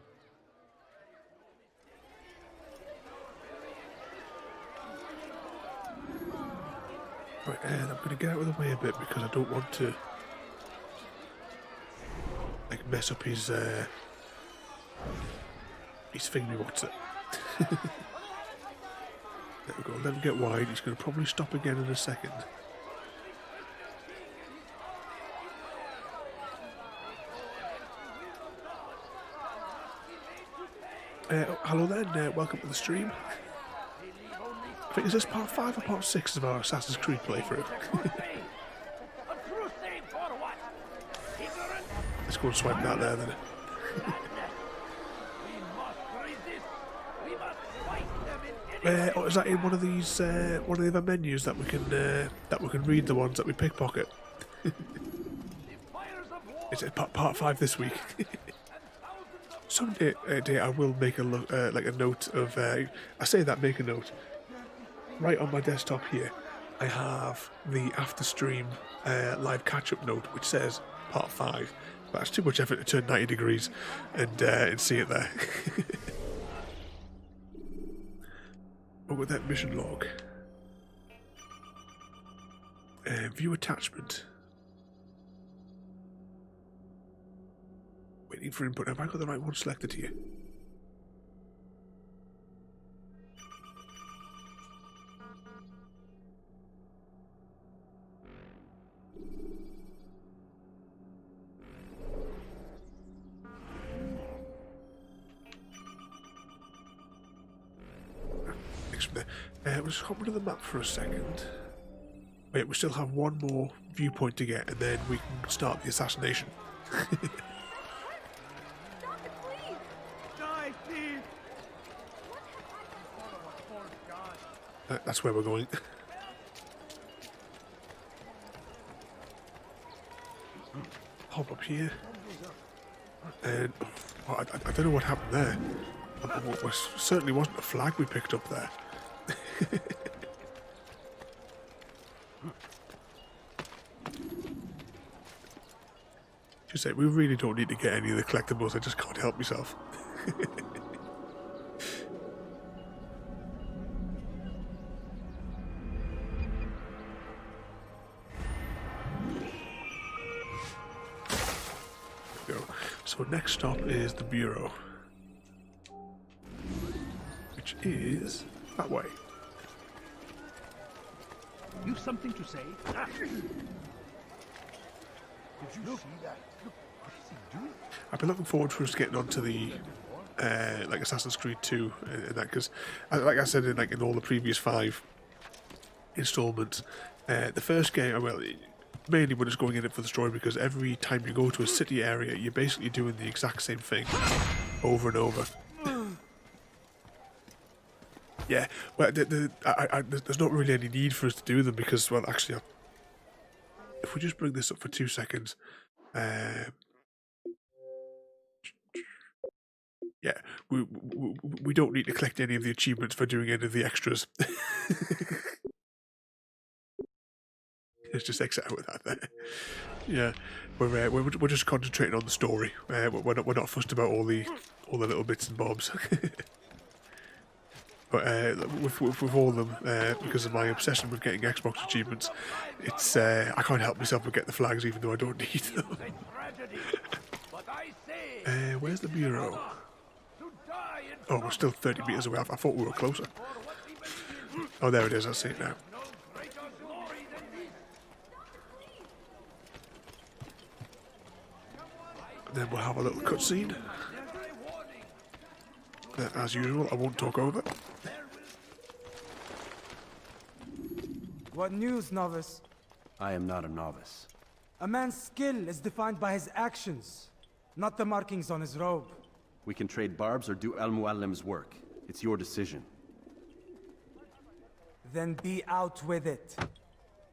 Right, and I'm going to get out of the way a bit because I don't want to like mess up his thingy, what's it? There we go, let him get wide. He's going to probably stop again in a second. Hello then, welcome to the stream. I think, is this part 5 or part 6 of our Assassin's Creed playthrough? Let's go and swipe that there then. Or is that in one of these, one of the other menus that we can read the ones that we pickpocket? Is it part 5 this week? Someday I will make a like a note of. I say that, make a note. Right on my desktop here, I have the after stream live catch-up note which says part 5. But that's too much effort to turn 90 degrees and see it there. Oh, with that mission log. View attachment. Waiting for input. Have I got the right one selected here? We'll just hop into the map for a second. Wait, we still have one more viewpoint to get, and then we can start the assassination. Die, thief! That's where we're going. Hop up here. And oh, I don't know what happened there. There certainly wasn't a flag we picked up there. Just say, we really don't need to get any of the collectibles, I just can't help myself. There we go. So next stop is the Bureau. Which is that way. You've something to say? Did you see that? Look, what is he doing? I've been looking forward to us getting onto the like Assassin's Creed 2 and that, because like I said in all the previous 5 installments, the first game, well, mainly we're just going in it for the story, because every time you go to a city area, you're basically doing the exact same thing over and over. Yeah, well, there's not really any need for us to do them because, well, actually, if we just bring this up for 2 seconds, yeah, we don't need to collect any of the achievements for doing any of the extras. Let's just exit out with that there. Yeah, we're just concentrating on the story. We're not fussed about all the little bits and bobs. But with all of them, because of my obsession with getting Xbox achievements, it's I can't help myself but get the flags even though I don't need them. Where's the bureau? Oh, we're still 30 meters away. I thought we were closer. Oh, there it is. I see it now. Then we'll have a little cutscene. As usual, I won't talk over. What news, novice? I am not a novice. A man's skill is defined by his actions, not the markings on his robe. We can trade barbs or do Al-Muallim's work. It's your decision. Then be out with it.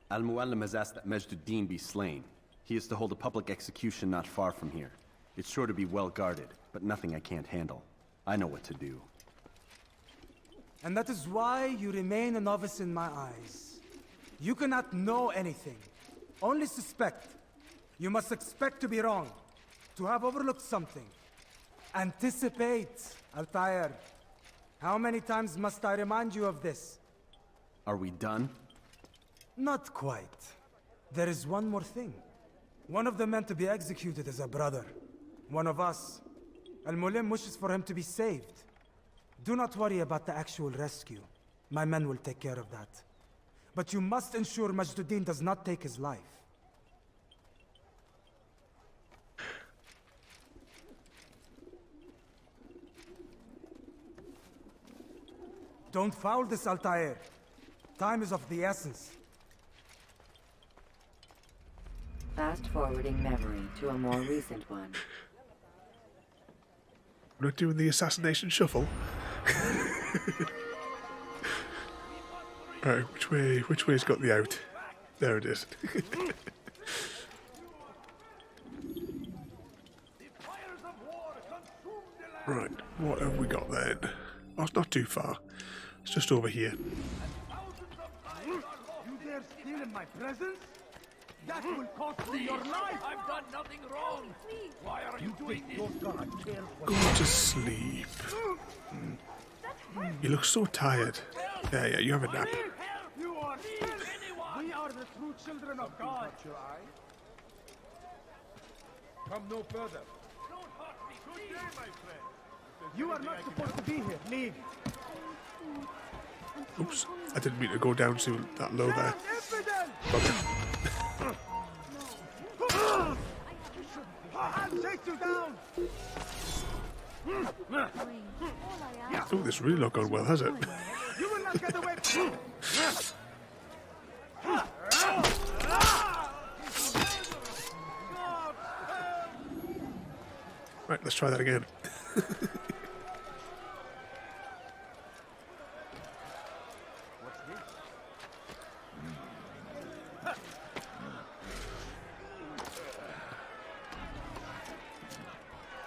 Al-Muallim has asked that Majduddin be slain. He is to hold a public execution not far from here. It's sure to be well guarded, but nothing I can't handle. I know what to do. And that is why you remain a novice in my eyes. You cannot know anything, only suspect. You must expect to be wrong, to have overlooked something. Anticipate, Altair. How many times must I remind you of this? Are we done? Not quite. There is one more thing. One of the men to be executed is a brother. One of us. Al-Muallim wishes for him to be saved. Do not worry about the actual rescue. My men will take care of that. But you must ensure Majduddin does not take his life. Don't foul this, Altair. Time is of the essence. Fast-forwarding memory to a more recent one. We're not doing the assassination shuffle. Right, which way's got the out? There it is. Right, what have we got then? Oh, it's not too far. It's just over here. You dare steal in my presence? That will cost you your life! I've done nothing wrong! Why are you doing this? Go to sleep. You look so tired. Yeah, you have a nap. You are We are the true children of God. Come no further. Don't hurt me, Good day, my friend. You are not supposed to be here. Leave. Oops, I didn't mean to go down to that low there. Bugger. I'll take you down. Oh, this really not gone well, has it? You will not get away from me. Right, let's try that again.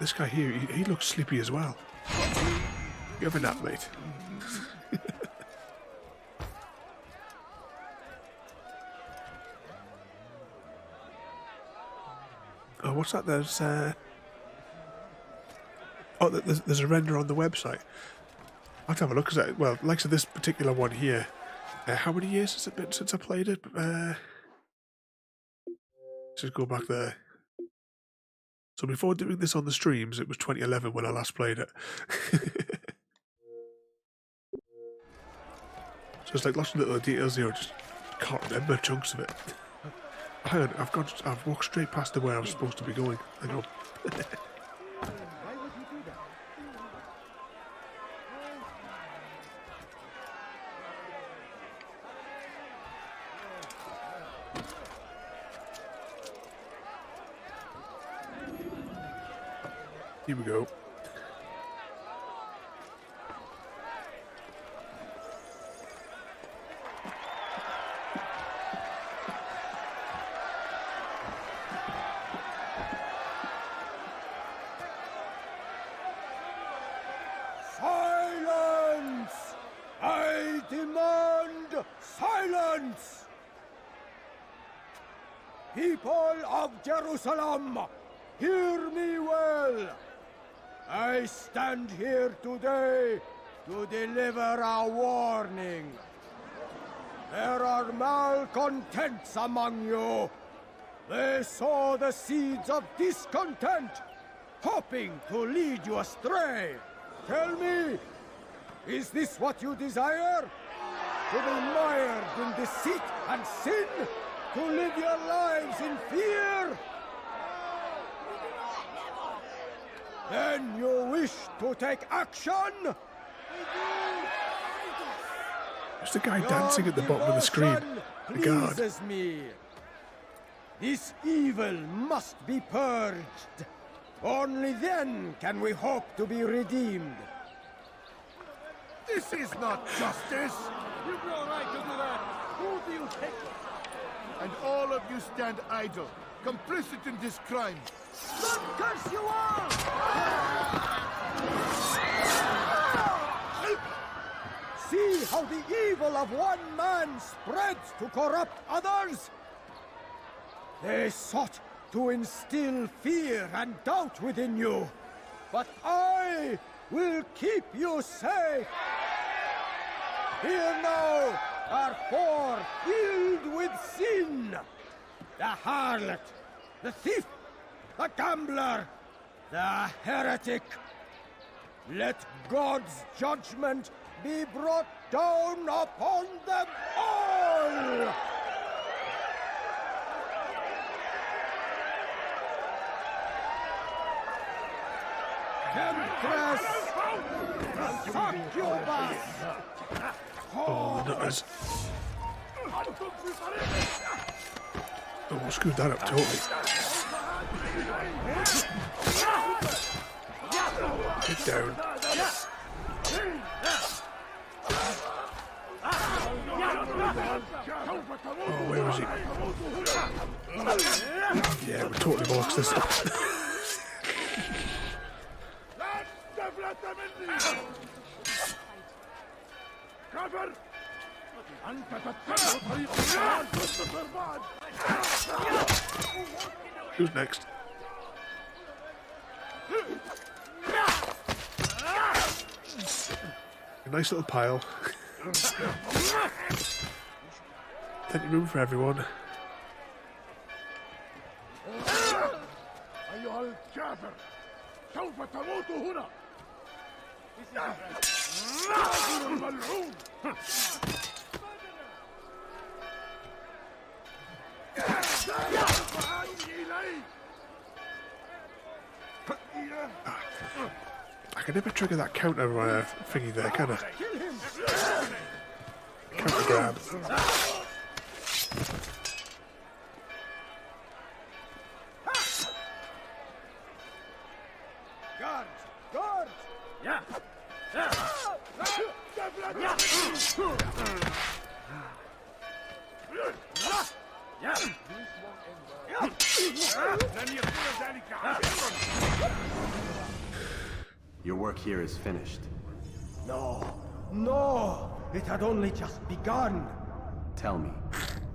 This guy here, he looks sleepy as well. You have a nap, mate. Oh, what's that? There's oh, there's a render on the website. I'll have to have a look. Cause well, like so this particular one here. How many years has it been since I played it? Let's just go back there. So before doing this on the streams, it was 2011 when I last played it. So it's like lots of little details here. I just can't remember chunks of it. Hang on, I've walked straight past to where I was supposed to be going. Hang on. Why would you do that? Here we go. Silence! I demand silence! People of Jerusalem, hear me well. I stand here today to deliver a warning. There are malcontents among you. They sow the seeds of discontent, hoping to lead you astray. Tell me, is this what you desire? To be mired in deceit and sin? To live your lives in fear? Then you wish to take action? There's the guy dancing at the bottom of the screen. The guard. Pleases me. This evil must be purged. Only then can we hope to be redeemed. This is not justice! You've no right to do that! Who do you think? And all of you stand idle, complicit in this crime. God curse you all! See how the evil of one man spreads to corrupt others? They sought to instill fear and doubt within you, but I will keep you safe. Here now are four filled with sin. The harlot, the thief, the gambler, the heretic. Let God's judgment be brought down upon them all! Temptress! Succubus! Oh, nutters. Oh, screwed that up totally. Get down. Oh, where is he? Yeah, we totally bollocks this up. Who's next? A nice little pile. Plenty of room for everyone. أيها الكافر سوف تموت هنا الرجل الملعون I can never trigger that counter thingy there, can I? Counter grab. Guard! Guard! Yeah! Your work here is finished. No, no! It had only just begun. Tell me,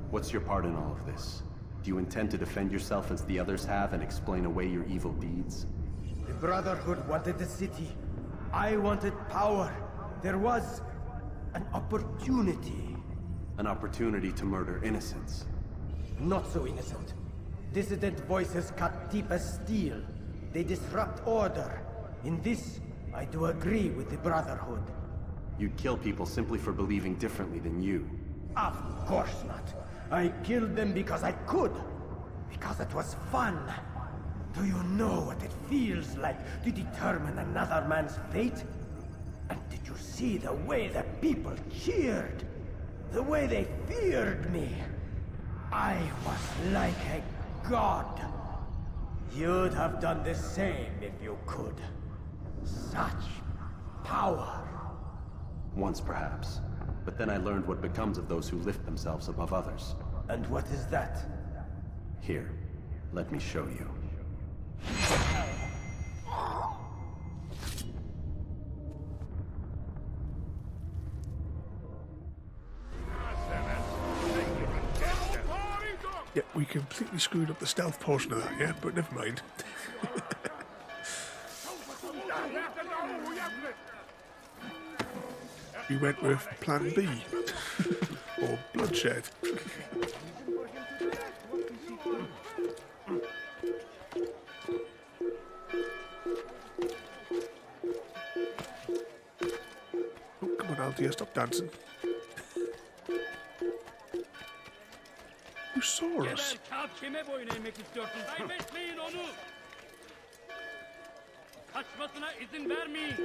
what's your part in all of this? Do you intend to defend yourself as the others have and explain away your evil deeds? The Brotherhood wanted the city. I wanted power. There was an opportunity. An opportunity to murder innocents. Not so innocent. Dissident voices cut deep as steel. They disrupt order. In this, I do agree with the Brotherhood. You'd kill people simply for believing differently than you. Of course not. I killed them because I could. Because it was fun. Do you know what it feels like to determine another man's fate? And did you see the way the people cheered? The way they feared me? I was like a god. You'd have done the same if you could. Such power. Once perhaps. But then I learned what becomes of those who lift themselves above others. And what is that? Here, let me show you. Yeah, we completely screwed up the stealth portion of that, yeah, but never mind. We went with Plan B, or bloodshed. Oh, come on, Altia, stop dancing. Who saw us? Geber kağıt kime boyun eğmek istiyorsun? Kaybetmeyin onu. Kaçmasına izin vermeyin.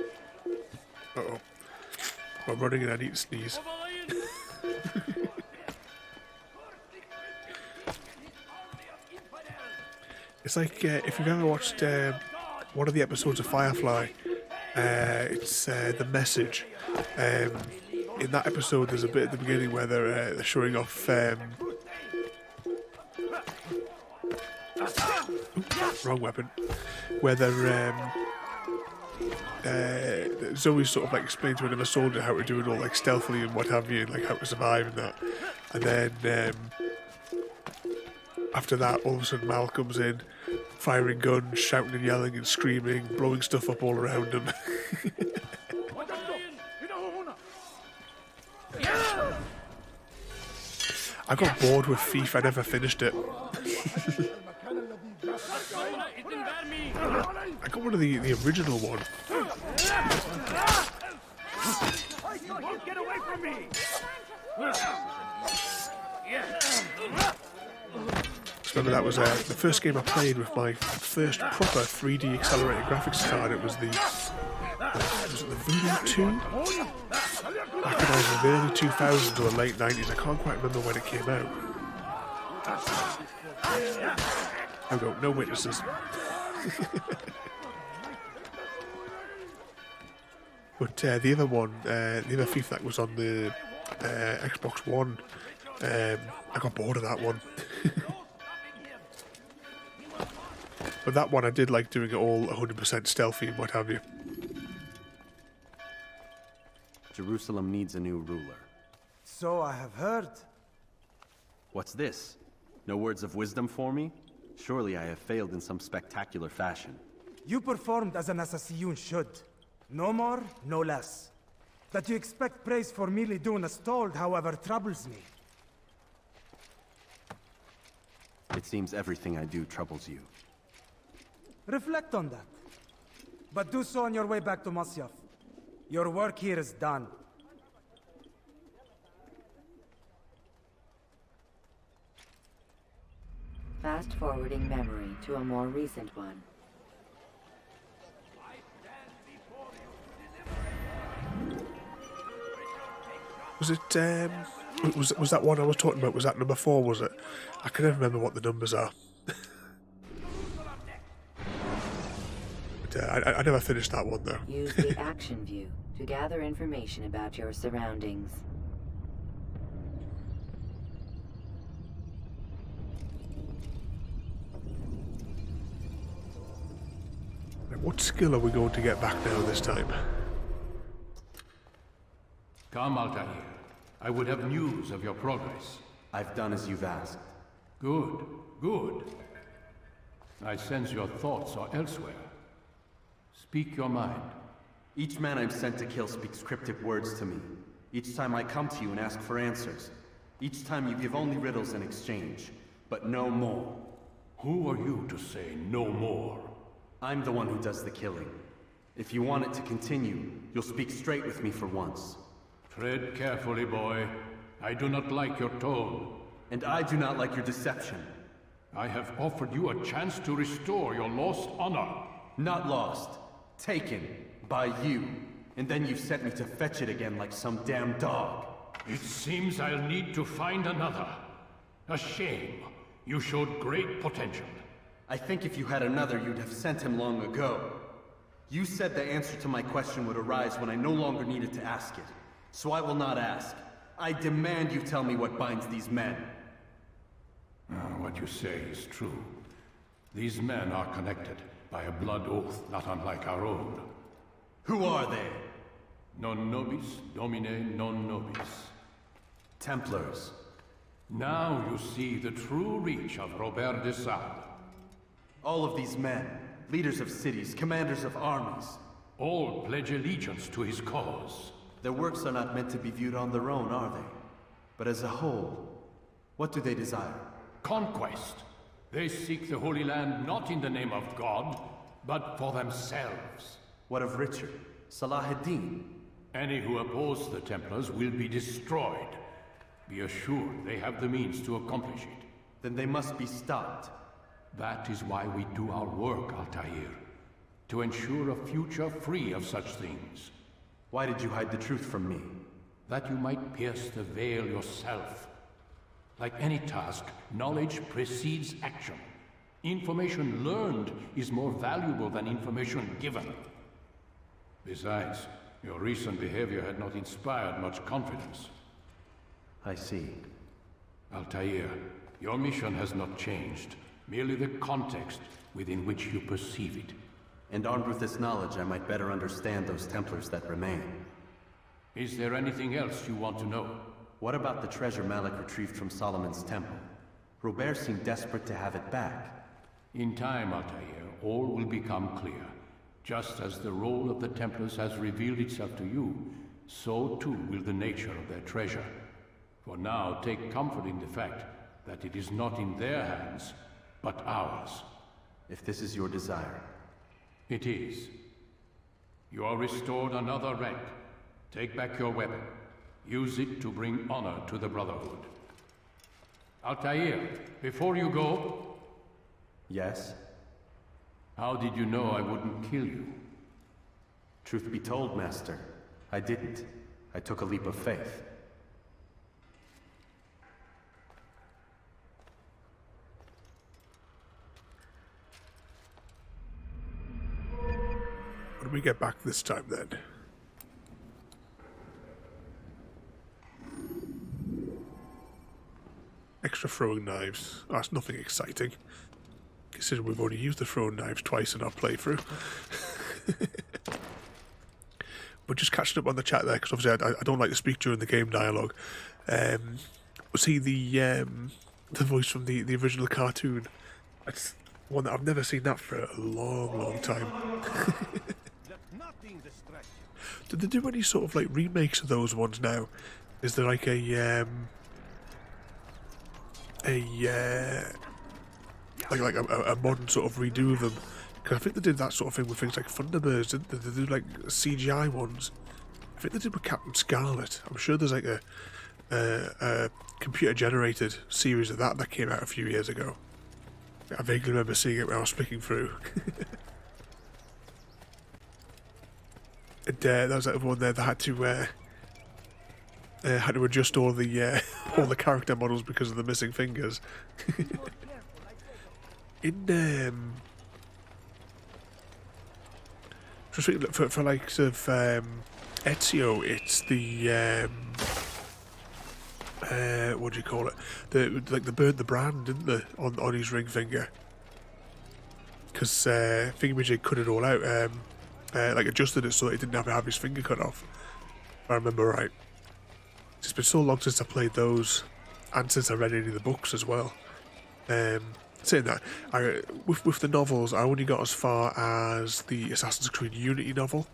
Uh-oh. I'm running and I need to sneeze. Kovalayın. It's like if you've ever watched one of the episodes of Firefly, it's The Message. In that episode, there's a bit at the beginning where they're showing off. Wrong weapon. Where they're Zoe sort of like explains to another soldier how to do it all like stealthily and what have you, and like how to survive and that. And then after that, all of a sudden Mal comes in, firing guns, shouting and yelling and screaming, blowing stuff up all around him. I got bored with Thief, I never finished it. I got one of the original one. Get away from me! Remember that was the first game I played with my first proper 3D accelerated graphics card. It was the Voodoo 2? Back in either the early 2000s or the late 90s. I can't quite remember when it came out. I go, no witnesses. But the other one, the other Thief that was on the Xbox One, I got bored of that one. But that one I did like doing it all 100% stealthy and what have you. Jerusalem needs a new ruler. So I have heard. What's this? No words of wisdom for me? Surely I have failed in some spectacular fashion. You performed as an assassin should. No more, no less. That you expect praise for merely doing as told, however, troubles me. It seems everything I do troubles you. Reflect on that. But do so on your way back to Masyaf. Your work here is done. Fast-forwarding memory to a more recent one. Was it, was that one I was talking about, was that number 4, was it? I can never remember what the numbers are. But, I never finished that one, though. Use the action view to gather information about your surroundings. What skill are we going to get back now this time? Come, Altair. I would have news of your progress. I've done as you've asked. Good, good. I sense your thoughts are elsewhere. Speak your mind. Each man I'm sent to kill speaks cryptic words to me. Each time I come to you and ask for answers. Each time you give only riddles in exchange, but no more. Who are you to say no more? I'm the one who does the killing. If you want it to continue, you'll speak straight with me for once. Tread carefully, boy. I do not like your tone. And I do not like your deception. I have offered you a chance to restore your lost honor. Not lost. Taken. By you. And then you've sent me to fetch it again like some damn dog. It seems I'll need to find another. A shame. You showed great potential. I think if you had another, you'd have sent him long ago. You said the answer to my question would arise when I no longer needed to ask it. So I will not ask. I demand you tell me what binds these men. What you say is true. These men are connected by a blood oath not unlike our own. Who are they? Non nobis, domine non nobis. Templars. Now you see the true reach of Robert de Sade. All of these men, leaders of cities, commanders of armies, all pledge allegiance to his cause. Their works are not meant to be viewed on their own, are they? But as a whole, what do they desire? Conquest. They seek the Holy Land not in the name of God, but for themselves. What of Richard? Salah ad-Din? Any who oppose the Templars will be destroyed. Be assured they have the means to accomplish it. Then they must be stopped. That is why we do our work, Altair. To ensure a future free of such things. Why did you hide the truth from me? That you might pierce the veil yourself. Like any task, knowledge precedes action. Information learned is more valuable than information given. Besides, your recent behavior had not inspired much confidence. I see. Altair, your mission has not changed. Merely the context within which you perceive it. And armed with this knowledge, I might better understand those Templars that remain. Is there anything else you want to know? What about the treasure Malik retrieved from Solomon's temple? Robert seemed desperate to have it back. In time, Altair, all will become clear. Just as the role of the Templars has revealed itself to you, so too will the nature of their treasure. For now, take comfort in the fact that it is not in their hands, but ours. If this is your desire. It is. You are restored another rank. Take back your weapon. Use it to bring honor to the Brotherhood. Altair, before you go... Yes? How did you know I wouldn't kill you? Truth be told, Master, I didn't. I took a leap of faith. What do we get back this time then? Extra throwing knives. Oh, that's nothing exciting. Considering we've already used the throwing knives twice in our playthrough. But just catching up on the chat there, because obviously I don't like to speak during the game dialogue. See the voice from the original cartoon. That's one that I've never seen that for a long time. Did they do any sort of like remakes of those ones now? Is there like a modern sort of redo of them? Because I think they did that sort of thing with things like Thunderbirds, didn't they? They did like CGI ones. I think they did with Captain Scarlet. I'm sure there's like a computer-generated series of that came out a few years ago. I vaguely remember seeing it when I was flicking through. And there was that one there that had to adjust all the character models because of the missing fingers. For likes of Ezio, it's the what do you call it? They burned the brand, didn't they, on his ring finger? Because Thingamajig cut it all out, adjusted it so that he didn't have to have his finger cut off. If I remember right. It's been so long since I played those, and since I read any of the books as well. Saying that, with the novels, I only got as far as the Assassin's Creed Unity novel,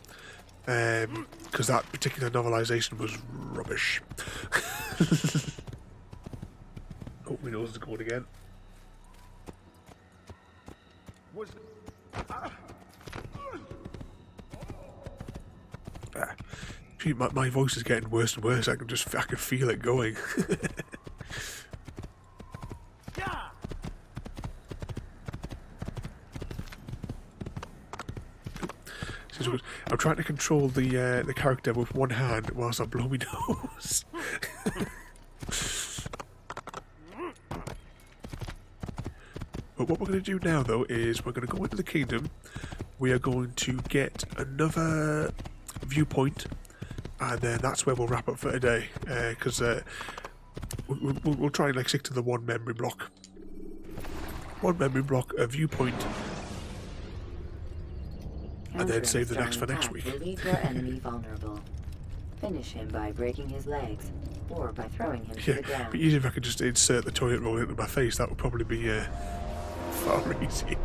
because that particular novelization was rubbish. Oh, my nose is going again. My voice is getting worse and worse. I can feel it going. I'm trying to control the character with one hand whilst I blow my nose. But what we're going to do now, though, is we're going to go into the kingdom. We are going to get another viewpoint, and then that's where we'll wrap up for today. Because we'll try and stick to the one memory block. One memory block, a viewpoint. And then save the next for next week. Will leave your enemy vulnerable. Finish him by breaking his legs, or by throwing him to Yeah, the ground. but even if I could just insert the toilet roll into my face, that would probably be far easier.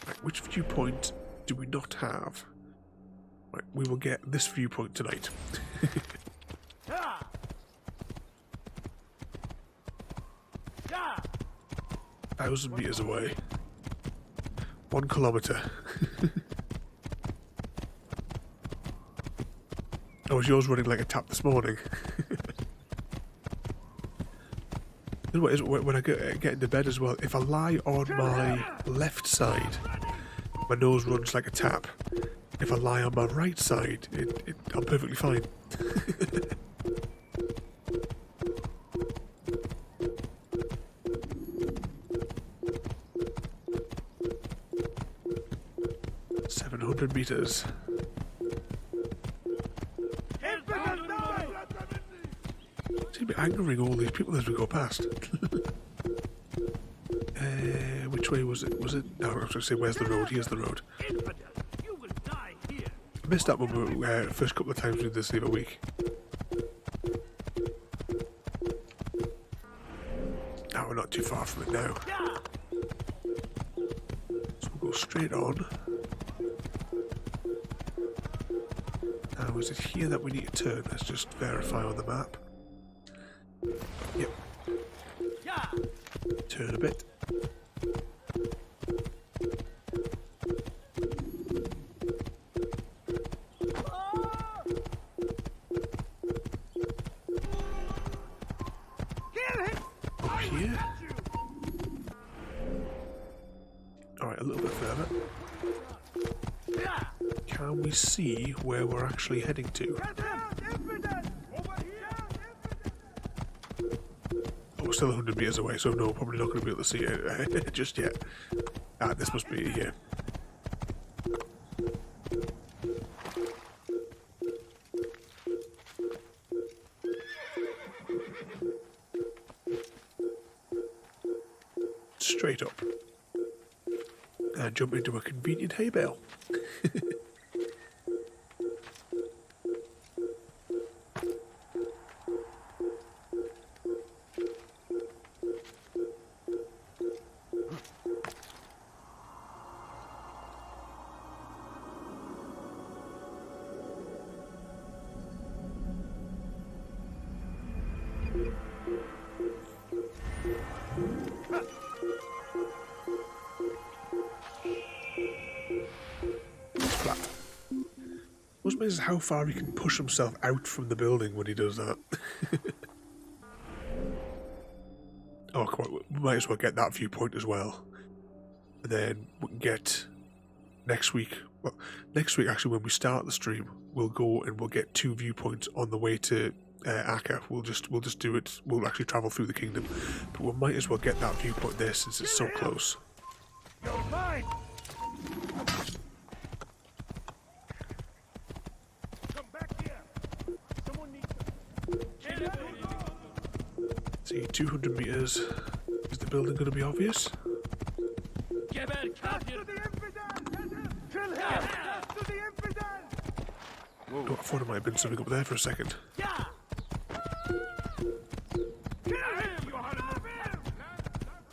Right, which viewpoint do we not have? Right, we will get this viewpoint tonight. 1,000 meters away. 1 kilometer. Oh, was yours running like a tap this morning? You know what is when I get into bed as well, if I lie on my left side, my nose runs like a tap. If I lie on my right side, I'm perfectly fine. Meters. Seems to be angering all these people as we go past. Which way was it? Was it? No, I was going to say, where's the road? Here's the road. I missed that one the first couple of times we did this the other week. Oh, we're not too far from it now. So we'll go straight on. Now, is it here that we need to turn? Let's just verify on the map. Yep. Turn a bit. Up here. Alright, a little bit further. Can we see where we're actually heading to? Oh, we're still 100 meters away, so no, probably not going to be able to see it just yet. Ah, this must be here. Straight up. And jump into a convenient hay bale. What's amazing is how far he can push himself out from the building when he does that. Oh, come on, we might as well get that viewpoint as well. And then we can get next week. Well, next week actually, when we start the stream, we'll go and we'll get 2 viewpoints on the way to Akka. We'll just do it. We'll actually travel through the kingdom, but we might as well get that viewpoint there since it's so close. You're mine. Come back here. Someone needs to... See, 200 meters. Is the building going to be obvious? Oh, I thought it might have been something up there for a second.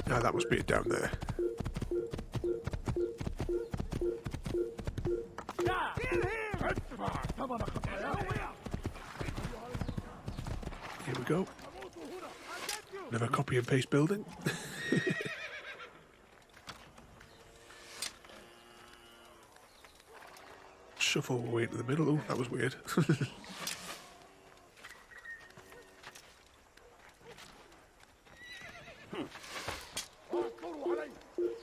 Ah, that must be it down there. Here we go. Another copy and paste building. Shuffle way into the middle. Oh, that was weird.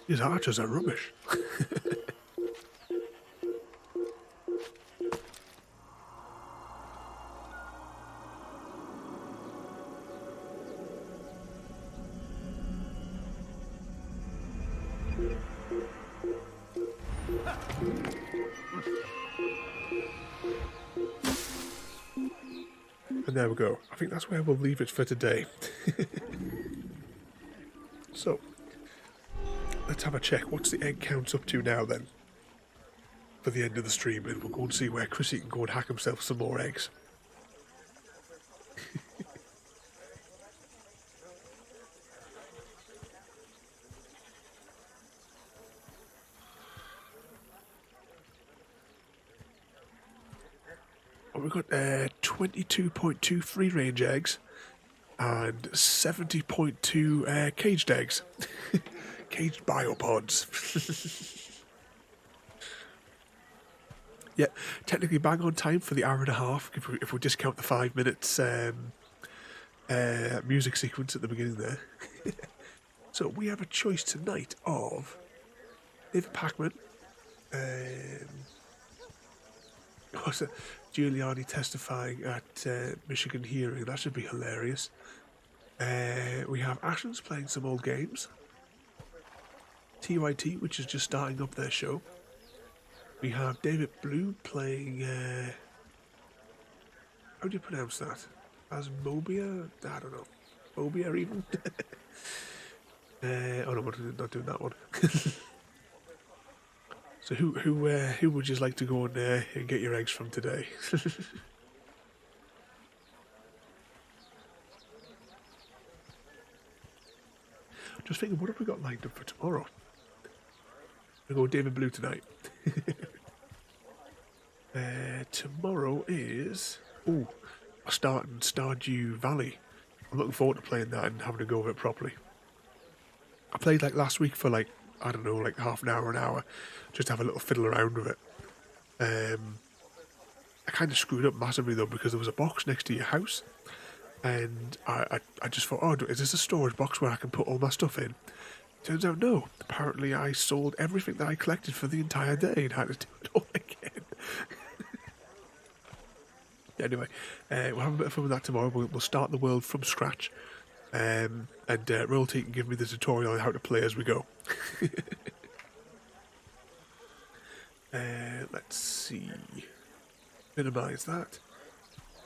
These archers are rubbish. And there we go. I think that's where we'll leave it for today. So, let's have a check. What's the egg count up to now then? for the end of the stream, and we'll go and see where Chrissy can go and hack himself some more eggs. We've got 22.2 free range eggs and 70.2 caged eggs. Caged biopods. Yeah, technically bang on time for the hour and a half if we discount the 5 minutes music sequence at the beginning there. So we have a choice tonight of David Pacman, Giuliani testifying at Michigan hearing. That should be hilarious. We have Ashens playing some old games. TYT, which is just starting up their show. We have David Blue playing... how do you pronounce that? Asmobia? I don't know. Mobia even? Oh no, I'm not doing that one. So who would you like to go and get your eggs from today? Just thinking, what have we got lined up for tomorrow? We'll go with David Blue tonight. Tomorrow is starting Stardew Valley. I'm looking forward to playing that and having a go of it properly. I played like last week for like, I don't know, like half an hour, just to have a little fiddle around with it. I kind of screwed up massively though, because there was a box next to your house, and I just thought, oh, is this a storage box where I can put all my stuff in? Turns out no. Apparently I sold everything that I collected for the entire day and had to do it all again. Anyway, we'll have a bit of fun with that tomorrow. We'll start the world from scratch. And Royalty can give me the tutorial on how to play as we go. Let's see. Minimize that.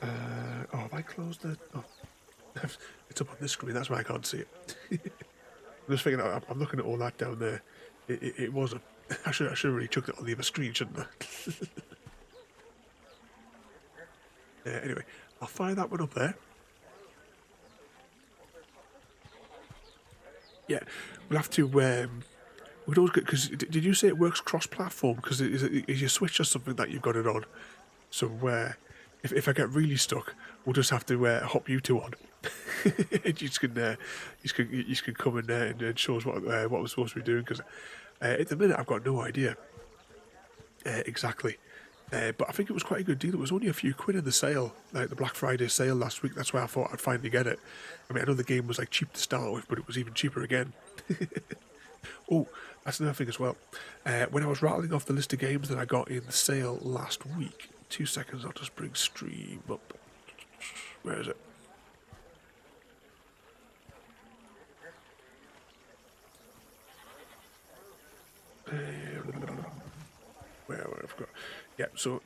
Have I closed the... Oh, it's up on this screen, that's why I can't see it. I'm just thinking, I'm looking at all that down there. It wasn't... I should have really chucked it on the other screen, shouldn't I? Anyway, I'll fire that one up there. Yeah, we'll have to... we'd always get... Because did you say it works cross-platform? Because is your Switch or something that you've got it on? So if I get really stuck, we'll just have to hop you two on. And you can come in there and show us what we're supposed to be doing. Because at the minute, I've got no idea exactly. But I think it was quite a good deal. It was only a few quid in the sale, like the Black Friday sale last week. That's why I thought I'd finally get it. I mean, I know the game was like cheap to start with, but it was even cheaper again. Oh, that's another thing as well. When I was rattling off the list of games that I got in the sale last week, 2 seconds, I'll just bring stream up. Where is it? Where I've got... Yeah, so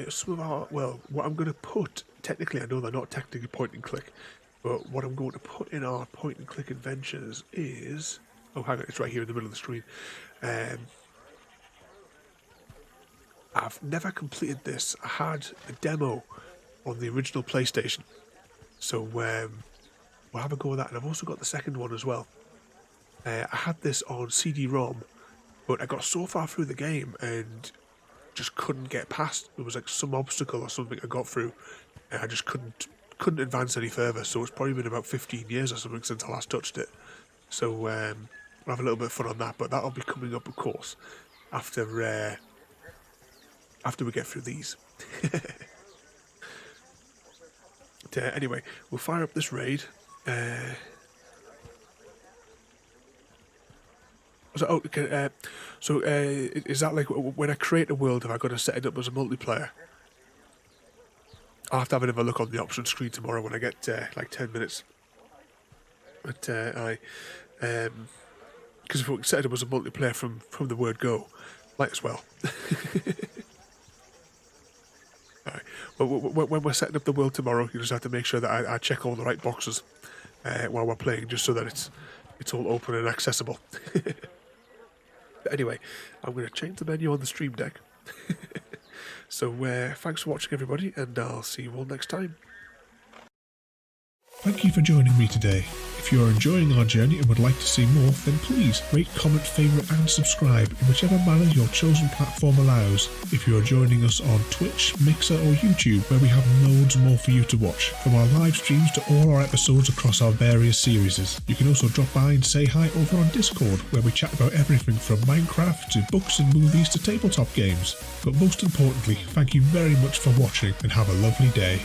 some of our... Well, what I'm going to put... Technically, I know they're not technically point and click, but what I'm going to put in our point and click adventures is... Oh, hang on, it's right here in the middle of the screen. I've never completed this. I had a demo on the original PlayStation. So we'll have a go with that. And I've also got the second one as well. I had this on CD-ROM, but I got so far through the game and just couldn't get past. There was like some obstacle or something I got through, and I just couldn't advance any further. So it's probably been about 15 years or something since I last touched it. So we'll have a little bit of fun on that, but that'll be coming up, of course, after we get through these. But, anyway, we'll fire up this raid. So is that like when I create a world, have I got to set it up as a multiplayer? I'll have to have another look on the options screen tomorrow when I get like 10 minutes. But because if we set it up as a multiplayer from the word go, might as well. Alright. Well, when we're setting up the world tomorrow, you just have to make sure that I check all the right boxes while we're playing, just so that it's all open and accessible. But anyway, I'm going to change the menu on the Stream Deck So thanks for watching, everybody, and I'll see you all next time. Thank you for joining me today. If you are enjoying our journey and would like to see more, then please rate, comment, favourite and subscribe in whichever manner your chosen platform allows. If you are joining us on Twitch, Mixer or YouTube, where we have loads more for you to watch, from our live streams to all our episodes across our various series. You can also drop by and say hi over on Discord, where we chat about everything from Minecraft to books and movies to tabletop games. But most importantly, thank you very much for watching and have a lovely day.